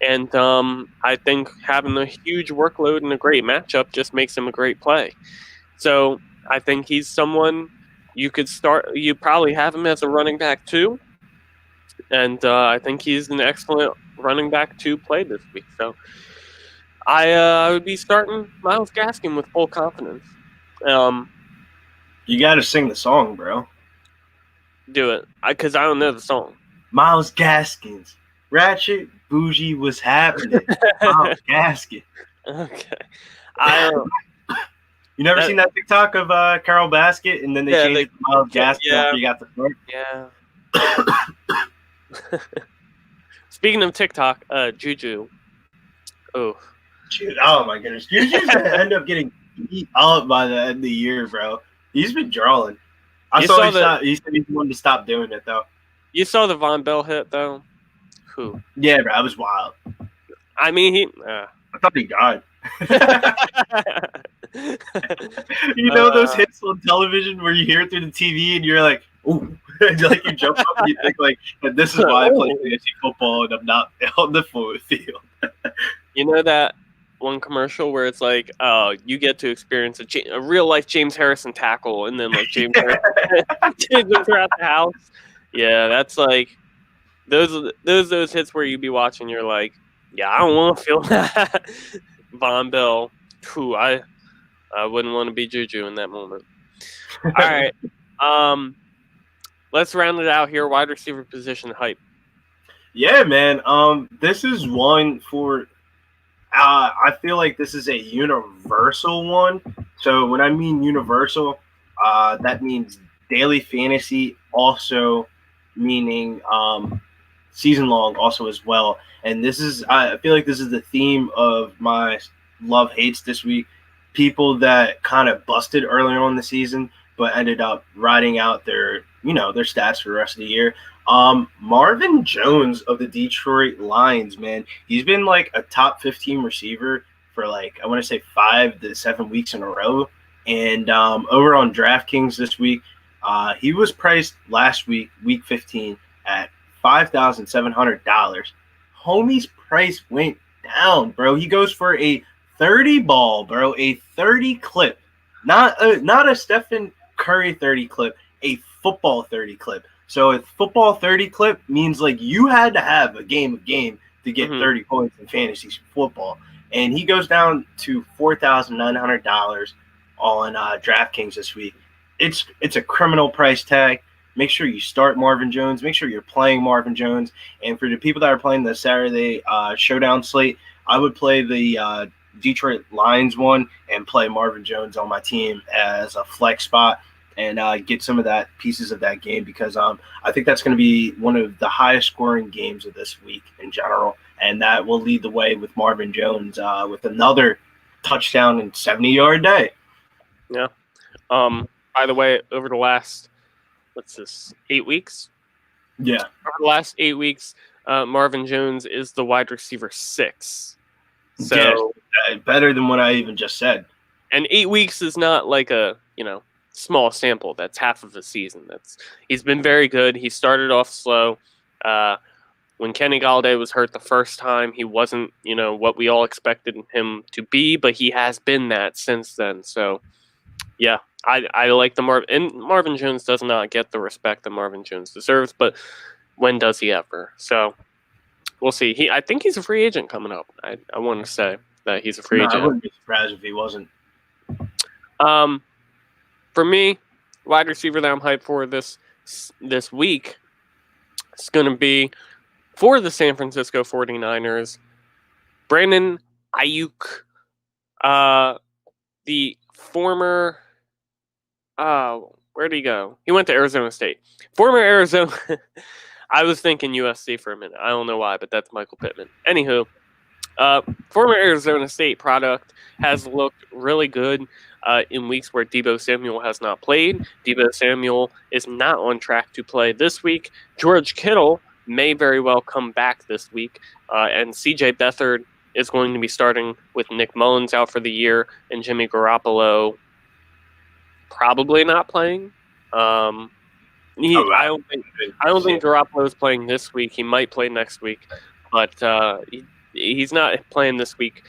And I think having a huge workload and a great matchup just makes him a great play. So I think he's someone you could start. You probably have him as a running back too, and I think he's an excellent running back to play this week. So I would be starting Myles Gaskin with full confidence. You got to sing the song, bro. Do it, because I don't know the song. Myles Gaskins, Ratchet Bougie was happening. Myles Gaskin. Okay, You never seen that TikTok of Carol Basket, and then they changed it to Myles Gaskin after you got the start? Yeah. Speaking of TikTok, Juju. Oh. Oh my goodness. Juju's going to end up getting beat up by the end of the year, bro. He's been drawing. He said he wanted to stop doing it, though. You saw the Von Bell hit, though? Who? Yeah, bro. That was wild. I mean, I thought he died. You know those hits on television where you hear it through the TV and you're like, ooh. Like you jump up and you think like, this is why I play fantasy football and I'm not on the field. You know that one commercial where it's like, you get to experience a real life James Harrison tackle, and then like James Harrison throughout the house. Yeah, that's like those hits where you'd be watching. You're like, yeah, I don't want to feel that. Von Bell, whew, I wouldn't want to be Juju in that moment. All right, let's round it out here. Wide receiver position hype. Yeah, man. This is one for. I feel like this is a universal one. So when I mean universal, that means daily fantasy, also meaning season long, also as well. And this is, I feel like this is the theme of my love hates this week. People that kind of busted early on in the season, but ended up riding out their stats for the rest of the year. Marvin Jones of the Detroit Lions, man, he's been like a top 15 receiver for like, I want to say 5 to 7 weeks in a row. And over on DraftKings this week, he was priced last week, week 15, at $5,700. Homie's price went down, bro. He goes for a 30 ball, bro, a 30 clip, not a Stephen Curry 30 clip, a football 30 clip. So a football 30 clip means like you had to have a game to get 30 points in fantasy football. And he goes down to $4,900 on DraftKings this week. It's a criminal price tag. Make sure you start Marvin Jones. Make sure you're playing Marvin Jones. And for the people that are playing the Saturday showdown slate, I would play the Detroit Lions one and play Marvin Jones on my team as a flex spot. And get some of that pieces of that game because I think that's going to be one of the highest scoring games of this week in general. And that will lead the way with Marvin Jones with another touchdown and 70-yard day. Yeah. By the way, over the last, 8 weeks? Yeah. Over the last 8 weeks, Marvin Jones is the wide receiver 6. So yeah, better than what I even just said. And 8 weeks is not like a, small sample. That's half of a season. He's been very good. He started off slow. When Kenny Galladay was hurt the first time, he wasn't, what we all expected him to be, but he has been that since then. So, yeah, I like the Marvin Jones does not get the respect that Marvin Jones deserves, but when does he ever? So, we'll see. I think he's a free agent coming up. I want to say that he's a free agent. I wouldn't be surprised if he wasn't. For me, wide receiver that I'm hyped for this week is going to be for the San Francisco 49ers, Brandon Ayuk, the former where'd he go? He went to Arizona State. Former Arizona. I was thinking USC for a minute. I don't know why, but that's Michael Pittman. Anywho, former Arizona State product has looked really good in weeks where Deebo Samuel has not played. Deebo Samuel is not on track to play this week. George Kittle may very well come back this week. And CJ Beathard is going to be starting with Nick Mullins out for the year and Jimmy Garoppolo probably not playing. I don't think Garoppolo is playing this week. He might play next week, but he's not playing this week.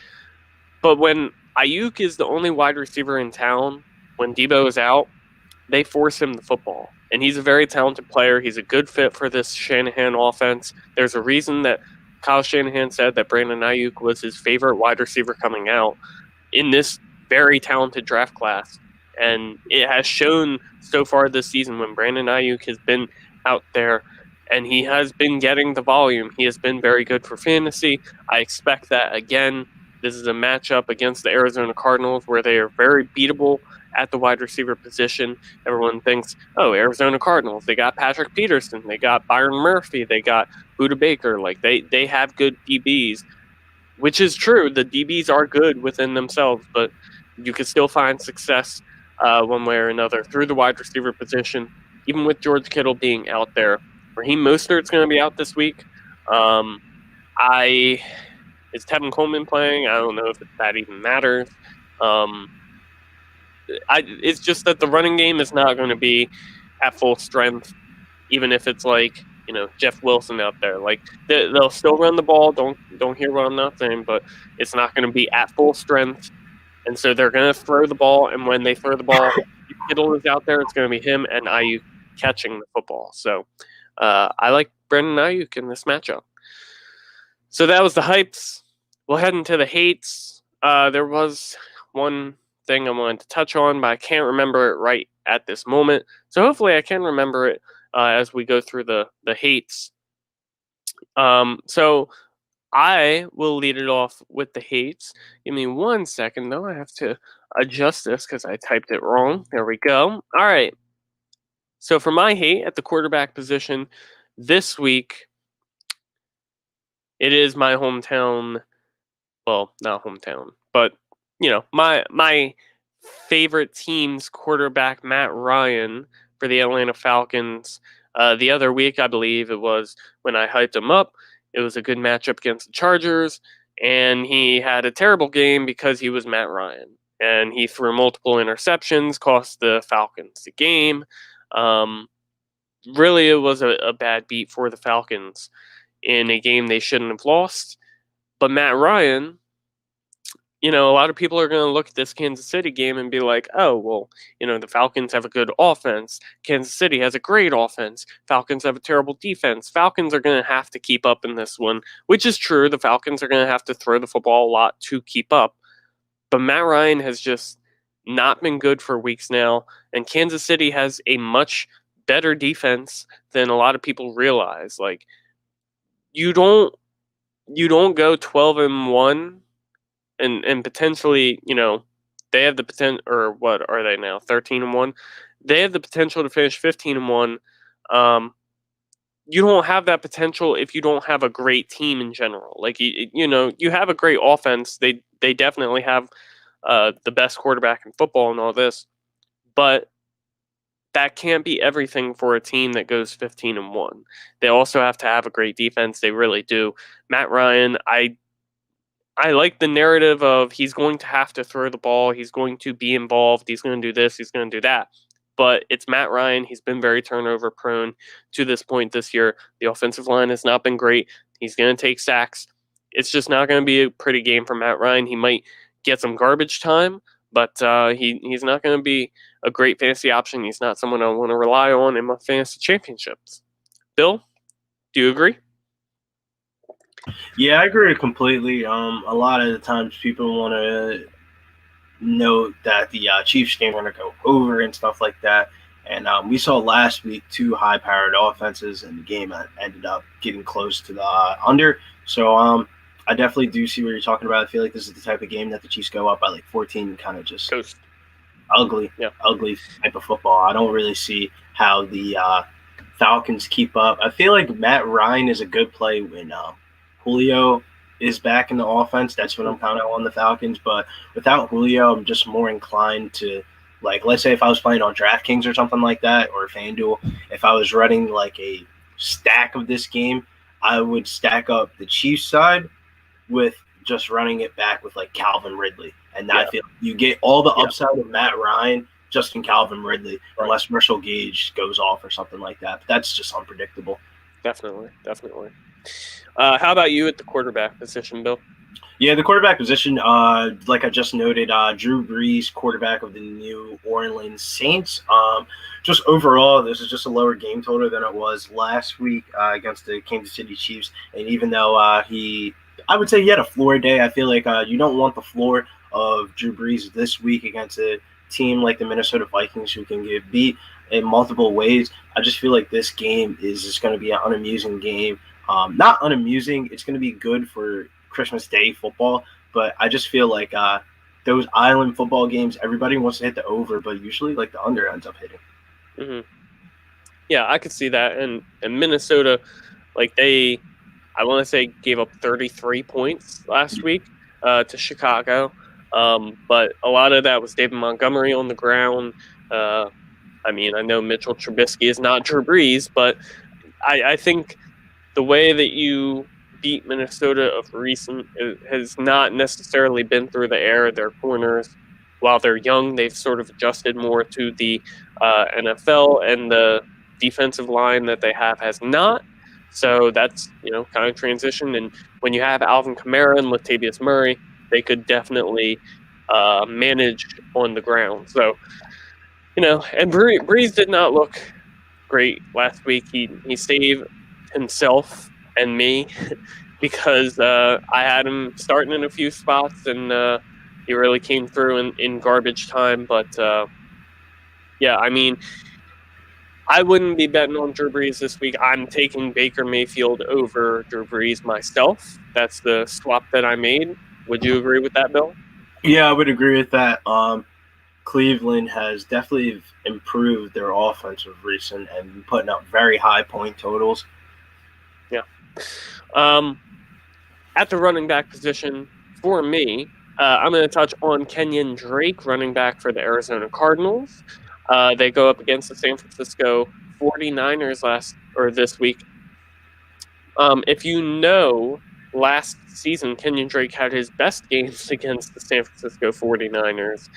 But when Ayuk is the only wide receiver in town, when Deebo is out, they force him the football. And he's a very talented player. He's a good fit for this Shanahan offense. There's a reason that Kyle Shanahan said that Brandon Ayuk was his favorite wide receiver coming out in this very talented draft class. And it has shown so far this season when Brandon Ayuk has been out there and he has been getting the volume. He has been very good for fantasy. I expect that again. This is a matchup against the Arizona Cardinals where they are very beatable at the wide receiver position. Everyone thinks, oh, Arizona Cardinals, they got Patrick Peterson, they got Byron Murphy, they got Budda Baker. Like they have good DBs, which is true. The DBs are good within themselves, but you can still find success one way or another through the wide receiver position, even with George Kittle being out there. Raheem Mostert's going to be out this week. Is Tevin Coleman playing? I don't know if that even matters. It's just that the running game is not going to be at full strength, even if it's like, Jeff Wilson out there. Like they'll still run the ball. Don't hear what I'm not saying, but it's not going to be at full strength. And so they're going to throw the ball, and when they throw the ball, if Kittle is out there, it's going to be him and Ayuk catching the football. So I like Brandon Ayuk in this matchup. So that was the hypes. We'll head into the hates. There was one thing I wanted to touch on, but I can't remember it right at this moment. So hopefully I can remember it as we go through the hates. So I will lead it off with the hates. Give me 1 second, though. I have to adjust this because I typed it wrong. There we go. All right. So for my hate at the quarterback position this week, it is my hometown. Well, not hometown, but, my favorite team's quarterback, Matt Ryan, for the Atlanta Falcons. The other week, I believe it was when I hyped him up. It was a good matchup against the Chargers, and he had a terrible game because he was Matt Ryan. And he threw multiple interceptions, cost the Falcons the game. Really, it was a bad beat for the Falcons in a game they shouldn't have lost. But Matt Ryan, a lot of people are going to look at this Kansas City game and be like, oh, well, the Falcons have a good offense. Kansas City has a great offense. Falcons have a terrible defense. Falcons are going to have to keep up in this one, which is true. The Falcons are going to have to throw the football a lot to keep up. But Matt Ryan has just not been good for weeks now, and Kansas City has a much better defense than a lot of people realize. Like, you don't go 12-1 and potentially, they have the potential, or what are they now, 13-1? They have the potential to finish 15-1. You don't have that potential if you don't have a great team in general. Like, you have a great offense. They definitely have the best quarterback in football and all this, but that can't be everything for a team that goes 15-1. They also have to have a great defense. They really do. Matt Ryan, I like the narrative of he's going to have to throw the ball. He's going to be involved. He's going to do this. He's going to do that. But it's Matt Ryan. He's been very turnover prone to this point this year. The offensive line has not been great. He's going to take sacks. It's just not going to be a pretty game for Matt Ryan. He might get some garbage time, but he's not going to be a great fantasy option. He's not someone I want to rely on in my fantasy championships. Bill, do you agree? Yeah, I agree completely. A lot of the times people want to note that the Chiefs game are going to go over and stuff like that. And we saw last week 2 high-powered offenses, and the game ended up getting close to the under. So I definitely do see what you're talking about. I feel like this is the type of game that the Chiefs go up by like 14 and kind of just Coast. ugly type of football. I don't really see how the Falcons keep up. I feel like Matt Ryan is a good play when Julio is back in the offense. That's when I'm kind of on the Falcons. But without Julio, I'm just more inclined to, like, let's say if I was playing on DraftKings or something like that, or FanDuel, if I was running like a stack of this game, I would stack up the Chiefs side with just running it back with like Calvin Ridley. And I feel you get all the upside of Matt Ryan just in Calvin Ridley, unless Marshall Gage goes off or something like that. But that's just unpredictable. Definitely. How about you at the quarterback position, Bill? Yeah, the quarterback position, like I just noted, Drew Brees, quarterback of the New Orleans Saints. Just overall, this is just a lower game total than it was last week against the Kansas City Chiefs. And even though I would say he had a floor day, I feel like you don't want the floor of Drew Brees this week against a team like the Minnesota Vikings who can get beat in multiple ways. I just feel like this game is just going to be an unamusing game. Not unamusing. It's going to be good for Christmas Day football, but I just feel like those island football games, everybody wants to hit the over, but usually like the under ends up hitting. Mm-hmm. Yeah, I could see that. And Minnesota, like I want to say, gave up 33 points last week to Chicago. But a lot of that was David Montgomery on the ground. I know Mitchell Trubisky is not Drew Brees, but I think the way that you beat Minnesota of recent has not necessarily been through the air. Their corners, while they're young, they've sort of adjusted more to the NFL, and the defensive line that they have has not. So that's, kind of transition. And when you have Alvin Kamara and Latavius Murray, they could definitely manage on the ground. So, and Breeze did not look great last week. He saved himself and me because I had him starting in a few spots, and he really came through in garbage time. But, I wouldn't be betting on Drew Brees this week. I'm taking Baker Mayfield over Drew Brees myself. That's the swap that I made. Would you agree with that, Bill? Yeah, I would agree with that. Cleveland has definitely improved their offense of recent and putting up very high point totals. Yeah. At the running back position, for me, I'm going to touch on Kenyon Drake, running back for the Arizona Cardinals. They go up against the San Francisco 49ers this week. If you know, last season, Kenyon Drake had his best games against the San Francisco 49ers.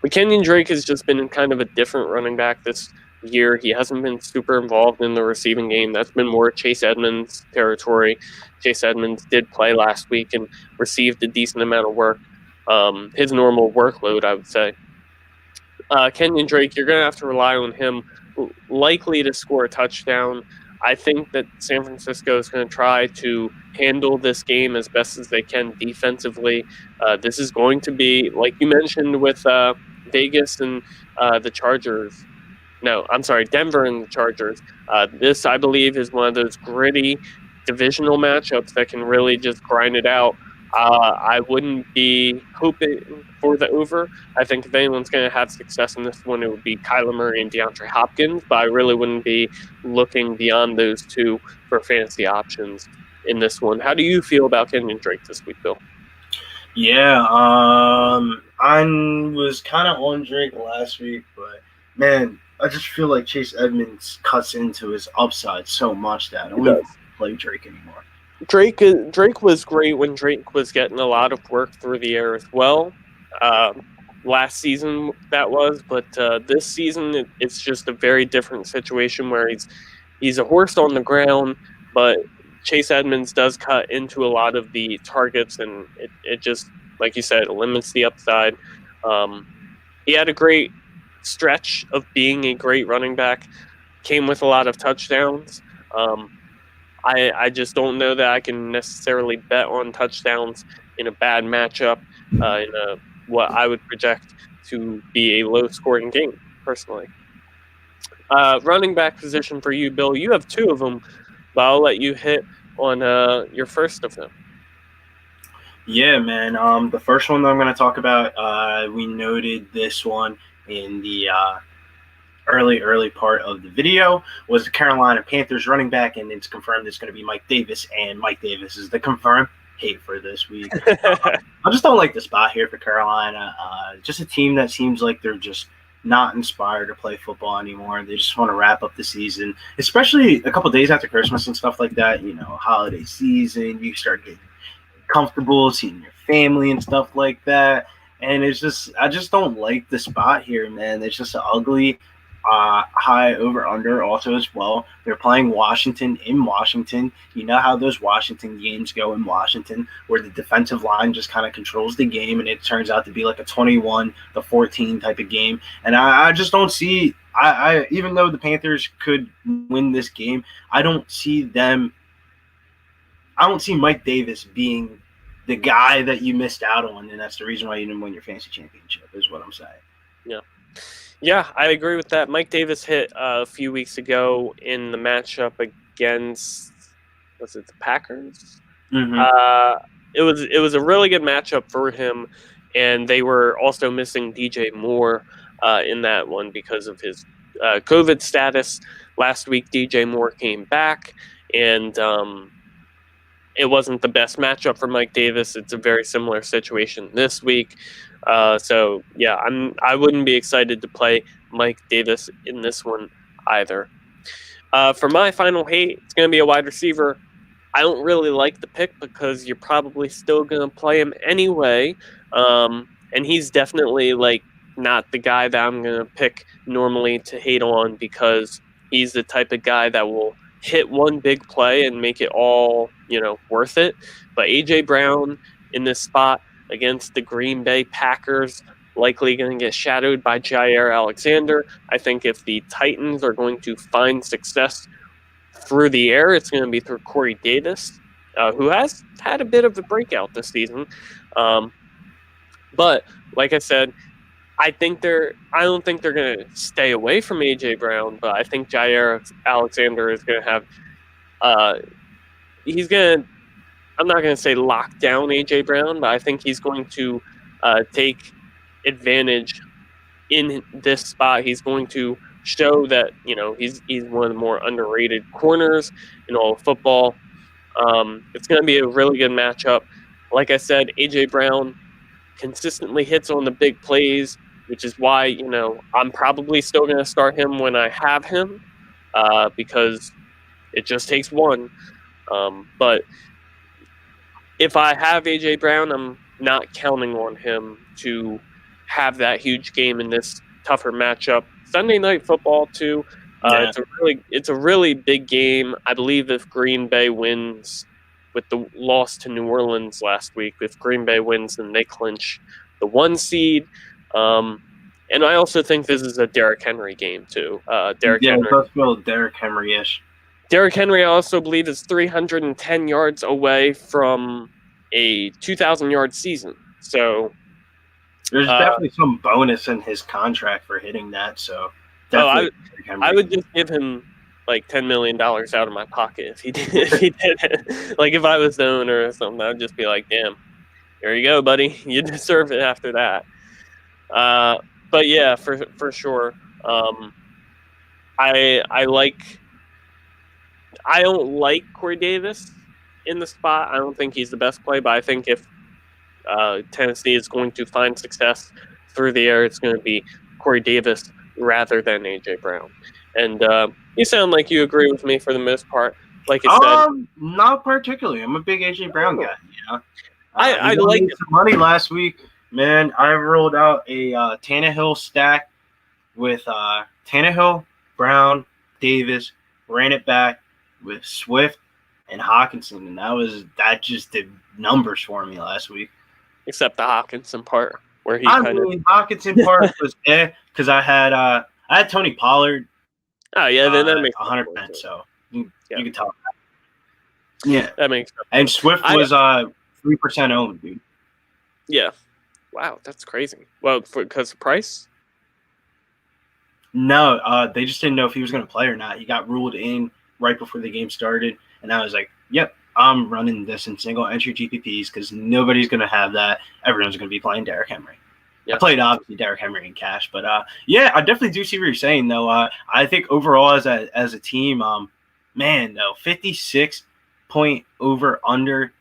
But Kenyon Drake has just been in kind of a different running back this year. He hasn't been super involved in the receiving game. That's been more Chase Edmonds' territory. Chase Edmonds did play last week and received a decent amount of work. His normal workload, I would say. Kenyon Drake, you're going to have to rely on him likely to score a touchdown. I think that San Francisco is going to try to handle this game as best as they can defensively. This is going to be, like you mentioned with Vegas and the Chargers. No, I'm sorry, Denver and the Chargers. This, I believe, is one of those gritty divisional matchups that can really just grind it out. I wouldn't be hoping for the over. I think if anyone's going to have success in this one, it would be Kyler Murray and DeAndre Hopkins, but I really wouldn't be looking beyond those two for fantasy options in this one. How do you feel about Kenyon Drake this week, Bill? Yeah, I was kind of on Drake last week, but, man, I just feel like Chase Edmonds cuts into his upside so much that I don't even play Drake anymore. Drake was great when Drake was getting a lot of work through the air as well. Last season that was, but this season it's just a very different situation where he's a horse on the ground, but Chase Edmonds does cut into a lot of the targets, and it just, like you said, it limits the upside. He had a great stretch of being a great running back, came with a lot of touchdowns. I just don't know that I can necessarily bet on touchdowns in a bad matchup, what I would project to be a low-scoring game, personally. Running back position for you, Bill. You have two of them, but I'll let you hit on your first of them. Yeah, man. The first one that I'm going to talk about, we noted this one in the early part of the video, was the Carolina Panthers running back, and it's confirmed it's going to be Mike Davis, and Mike Davis is the confirmed hate for this week. I just don't like the spot here for Carolina. Just a team that seems like they're just not inspired to play football anymore. They just want to wrap up the season, especially a couple days after Christmas and stuff like that. You know, holiday season, you start getting comfortable seeing your family and stuff like that. And it's just, I just don't like the spot here, man. It's just an ugly high over under also as well. They're playing Washington in Washington. You know how those Washington games go in Washington, where the defensive line just kind of controls the game, and it turns out to be like a 21-14 type of game. And I just don't see, I even though the Panthers could win this game, I don't see Mike Davis being the guy that you missed out on, and that's the reason why you didn't win your fantasy championship, is what I'm saying. Yeah, I agree with that. Mike Davis hit a few weeks ago in the matchup against, was it the Packers? Mm-hmm. It was a really good matchup for him, and they were also missing DJ Moore in that one because of his COVID status. Last week, DJ Moore came back, and it wasn't the best matchup for Mike Davis. It's a very similar situation this week. So yeah, I wouldn't be excited to play Mike Davis in this one either. For my final hate, it's going to be a wide receiver. I don't really like the pick because you're probably still going to play him anyway. And he's definitely like not the guy that I'm going to pick normally to hate on, because he's the type of guy that will hit one big play and make it all, worth it. But A.J. Brown in this spot against the Green Bay Packers, likely going to get shadowed by Jair Alexander. I think if the Titans are going to find success through the air, it's going to be through Corey Davis, who has had a bit of a breakout this season. But like I said, I don't think they're going to stay away from A.J. Brown, but I think Jair Alexander is going to have I'm not going to say lock down A.J. Brown, but I think he's going to take advantage in this spot. He's going to show that, he's one of the more underrated corners in all of football. It's going to be a really good matchup. Like I said, A.J. Brown consistently hits on the big plays, which is why, I'm probably still going to start him when I have him, because it just takes one. But if I have A.J. Brown, I'm not counting on him to have that huge game in this tougher matchup. Sunday Night Football, too. Yeah. It's a really big game. I believe if Green Bay wins with the loss to New Orleans last week, if Green Bay wins, then they clinch the 1 seed. And I also think this is a Derrick Henry game, too. Henry. It does feel Derrick Henry-ish. Derrick Henry, I also believe, is 310 yards away from a 2,000-yard season. So there's definitely some bonus in his contract for hitting that. So definitely I would just give him like $10 million out of my pocket if he did it. Like if I was the owner or something, I'd just be like, damn, here you go, buddy. You deserve it after that. But yeah, for sure. I don't like Corey Davis in the spot. I don't think he's the best play, but I think if Tennessee is going to find success through the air, it's going to be Corey Davis rather than A.J. Brown. And you sound like you agree with me for the most part. Like I said, not particularly. I'm a big A.J. Brown guy. I like some money last week, man. I rolled out a Tannehill stack with Tannehill, Brown, Davis, ran it back with Swift and Hawkinson, and that just did numbers for me last week. Except the Hawkinson part, where Hawkinson part was because I had Tony Pollard. Oh yeah, then that makes 100%. So you can tell that. Yeah, that makes sense. And Swift was 3% owned, dude. Yeah, wow, that's crazy. Well, because of price. No, they just didn't know if he was going to play or not. He got ruled in right before the game started, and I was like, "Yep, I'm running this in single entry GPPs because nobody's going to have that. Everyone's going to be playing Derrick Henry." Yeah. I played obviously Derrick Henry in cash, but yeah, I definitely do see what you're saying though. I think overall as a team, man, though 56 point over under,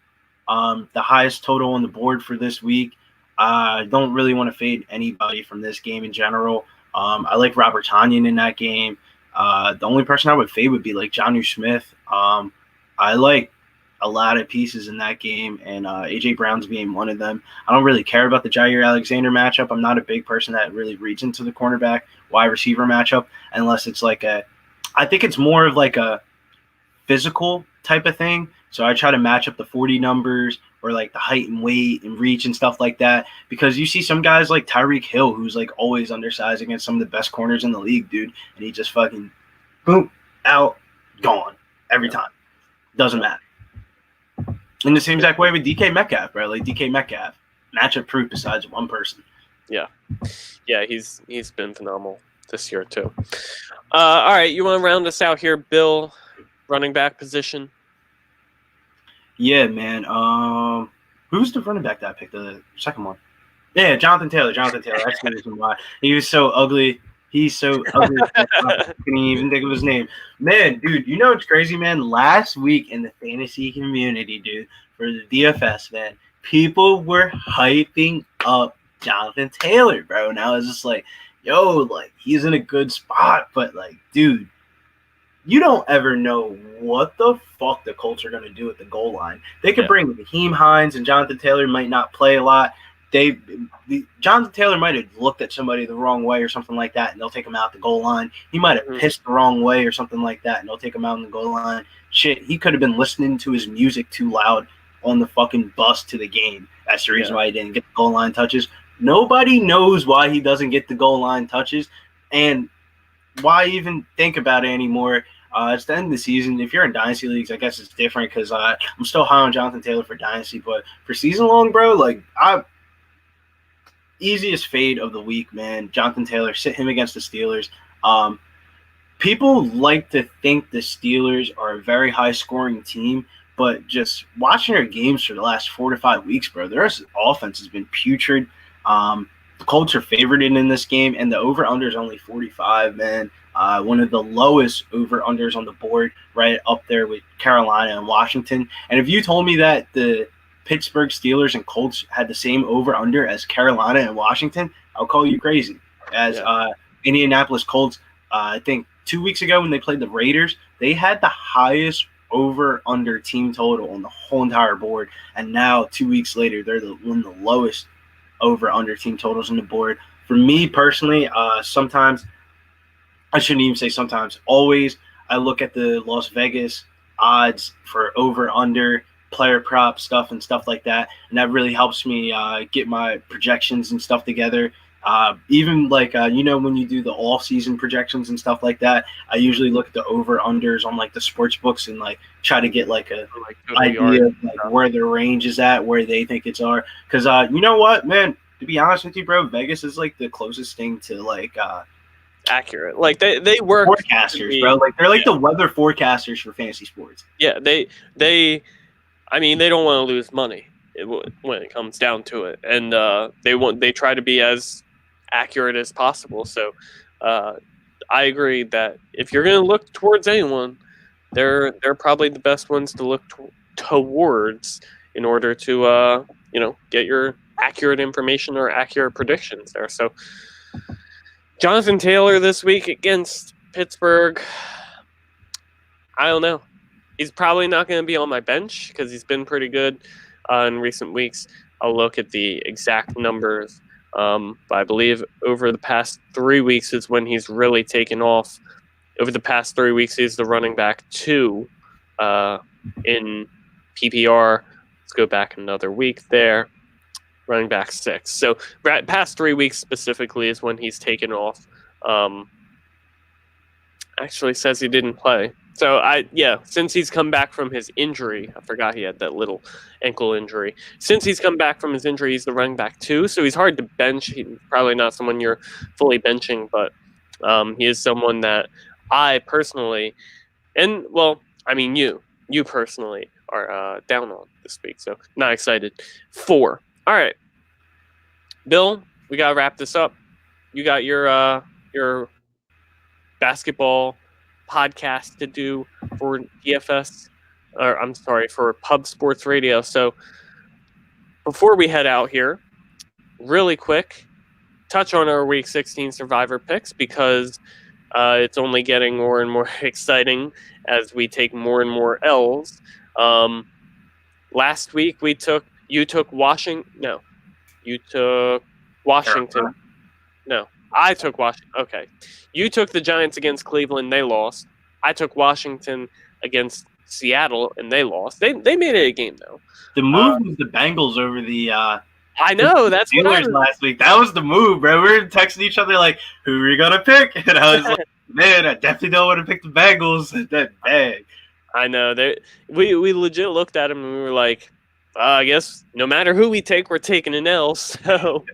the highest total on the board for this week. I don't really want to fade anybody from this game in general. I like Robert Tonyan in that game. The only person I would fade would be like Jonnu Smith. I like a lot of pieces in that game, and AJ Brown's being one of them. I don't really care about the Jair Alexander matchup. I'm not a big person that really reads into the cornerback wide receiver matchup unless it's like I think it's more of like a physical type of thing. So I try to match up the 40 numbers or like the height and weight and reach and stuff like that, because you see some guys like Tyreek Hill, who's like always undersized against some of the best corners in the league, dude. And he just fucking boom, out, gone every time. Doesn't matter. In the same exact way with DK Metcalf, bro. Like DK Metcalf, matchup proof besides one person. Yeah. Yeah, he's been phenomenal this year too. All right, you want to round us out here, Bill? Running back position. Yeah, man. Who's the running back that I picked? The second one. Yeah, Jonathan Taylor. That's the reason why. He was so ugly. He's so ugly. I couldn't even think of his name. Man, dude, you know what's crazy, man? Last week in the fantasy community, dude, for the DFS, man, people were hyping up Jonathan Taylor, bro. And I was just like, yo, like, he's in a good spot. But, like, dude, you don't ever know what the fuck the Colts are going to do at the goal line. They could bring Raheem Hines, and Jonathan Taylor might not play a lot. Jonathan Taylor might have looked at somebody the wrong way or something like that, and they'll take him out the goal line. He might have pissed the wrong way or something like that, and they'll take him out on the goal line. Shit, he could have been listening to his music too loud on the fucking bus to the game. That's the reason why he didn't get the goal line touches. Nobody knows why he doesn't get the goal line touches, and why even think about it anymore. It's the end of the season. If you're in Dynasty leagues, I guess it's different because I'm still high on Jonathan Taylor for Dynasty. But for season long, bro, like easiest fade of the week, man. Jonathan Taylor, sit him against the Steelers. People like to think the Steelers are a very high-scoring team, but just watching their games for the last 4 to 5 weeks, bro, their offense has been putrid. The Colts are favored in this game, and the over-under is only 45, man. One of the lowest over-unders on the board, right up there with Carolina and Washington. And if you told me that the Pittsburgh Steelers and Colts had the same over-under as Carolina and Washington, I'll call you crazy. As Indianapolis Colts, I think 2 weeks ago when they played the Raiders, they had the highest over-under team total on the whole entire board. And now 2 weeks later, they're one of the lowest over-under team totals on the board. For me personally, sometimes – I shouldn't even say sometimes. Always, I look at the Las Vegas odds for over/under, player prop stuff and stuff like that, and that really helps me get my projections and stuff together. Even like when you do the all-season projections and stuff like that, I usually look at the over/unders on like the sports books and like try to get like a idea of like where their range is at, where they think it's are. Because you know what, man? To be honest with you, bro, Vegas is like the closest thing to like. Accurate. Like they work forecasters, bro. Like they're like the weather forecasters for fantasy sports. Yeah, they I mean, they don't want to lose money when it comes down to it, and they try to be as accurate as possible. So I agree that if you're going to look towards anyone, they're probably the best ones to look towards in order to get your accurate information or accurate predictions there. So Jonathan Taylor this week against Pittsburgh, I don't know. He's probably not going to be on my bench because he's been pretty good in recent weeks. I'll look at the exact numbers. But I believe over the past 3 weeks is when he's really taken off. Over the past 3 weeks, he's the running back 2 in PPR. Let's go back another week there. Running back 6. So past 3 weeks specifically is when he's taken off. Actually says he didn't play. So since he's come back from his injury, I forgot he had that little ankle injury. Since he's come back from his injury, he's the running back 2. So he's hard to bench. He's probably not someone you're fully benching, but He is someone that I personally, and well, I mean you personally are down on this week, so not excited for. All right, Bill, we gotta wrap this up. You got your basketball podcast to do for DFS, or I'm sorry, for Pub Sports Radio. So before we head out here, really quick, touch on our Week 16 Survivor picks because it's only getting more and more exciting as we take more and more L's. Last week you took Washington. No, you took Washington. No, I took Washington. Okay, you took the Giants against Cleveland. They lost. I took Washington against Seattle, and they lost. They made it a game though. The move was the Bengals over the. I know that's what I was last week. That was the move, bro. We were texting each other like, "Who are you gonna pick?" And I was like, "Man, I definitely don't want to pick the Bengals." That bag. I know. We legit looked at him and we were like, I guess no matter who we take, we're taking an L. So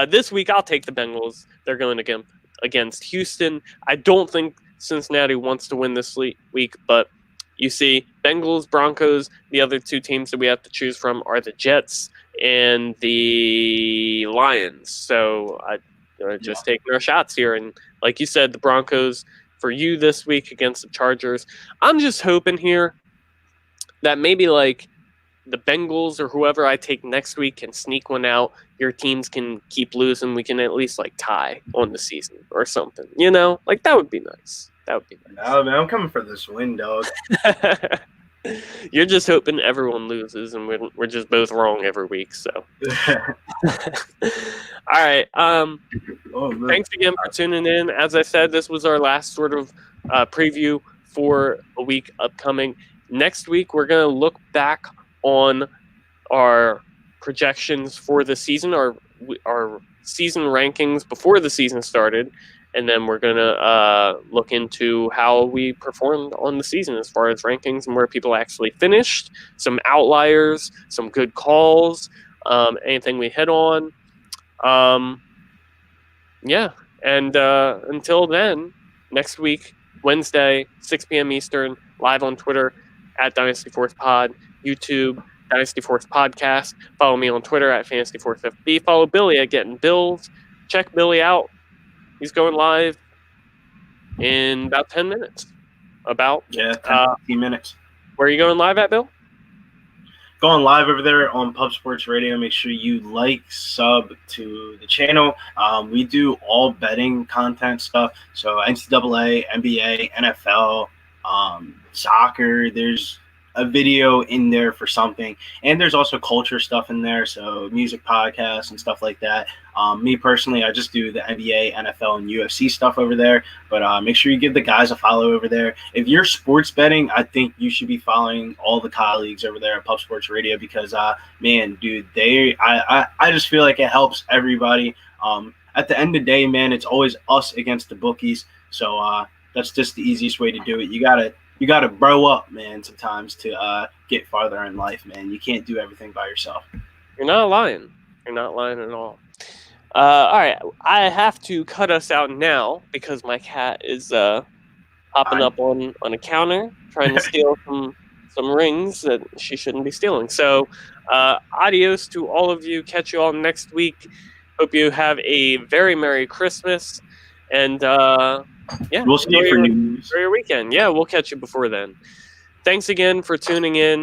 this week I'll take the Bengals. They're going against Houston. I don't think Cincinnati wants to win this week, but you see, Bengals, Broncos, the other two teams that we have to choose from are the Jets and the Lions. So I just taking our shots here. And like you said, the Broncos for you this week against the Chargers. I'm just hoping here that maybe like the Bengals or whoever I take next week can sneak one out. Your teams can keep losing. We can at least like tie on the season or something. You know, like that would be nice. That would be nice. No, man, I'm coming for this win, dog. You're just hoping everyone loses, and we're just both wrong every week. So, all right. Thanks again for tuning in. As I said, this was our last sort of preview for a week upcoming. Next week, we're going to look back on our projections for the season, our season rankings before the season started. And then we're going to look into how we performed on the season as far as rankings and where people actually finished, some outliers, some good calls, anything we hit on. Yeah. And until then, next week, Wednesday, 6 p.m. Eastern, live on Twitter at Dynasty Force Pod, YouTube, Dynasty Force Podcast. Follow me on Twitter at FantasyForceFB. Follow Billy at Getting Bills. Check Billy out. He's going live in about 10 minutes. 15 minutes. Where are you going live at, Bill? Going live over there on Pub Sports Radio. Make sure you sub to the channel. We do all betting content stuff. So NCAA, NBA, NFL, soccer. There's a video in there for something, and there's also culture stuff in there, so music podcasts and stuff like that. Me personally, I just do the NBA, NFL, and UFC stuff over there, but make sure you give the guys a follow over there. If you're sports betting, I think you should be following all the colleagues over there at Pub Sports Radio because man, dude, I just feel like it helps everybody. At the end of the day, man, it's always us against the bookies, so that's just the easiest way to do it. You gotta bro up, man, sometimes to get farther in life, man. You can't do everything by yourself. You're not lying. You're not lying at all. All right, I have to cut us out now because my cat is hopping up on a counter trying to steal some rings that she shouldn't be stealing. So adios to all of you. Catch you all next week. Hope you have a very Merry Christmas. And yeah, we'll see you for New Year's. For your weekend. Yeah, we'll catch you before then. Thanks again for tuning in.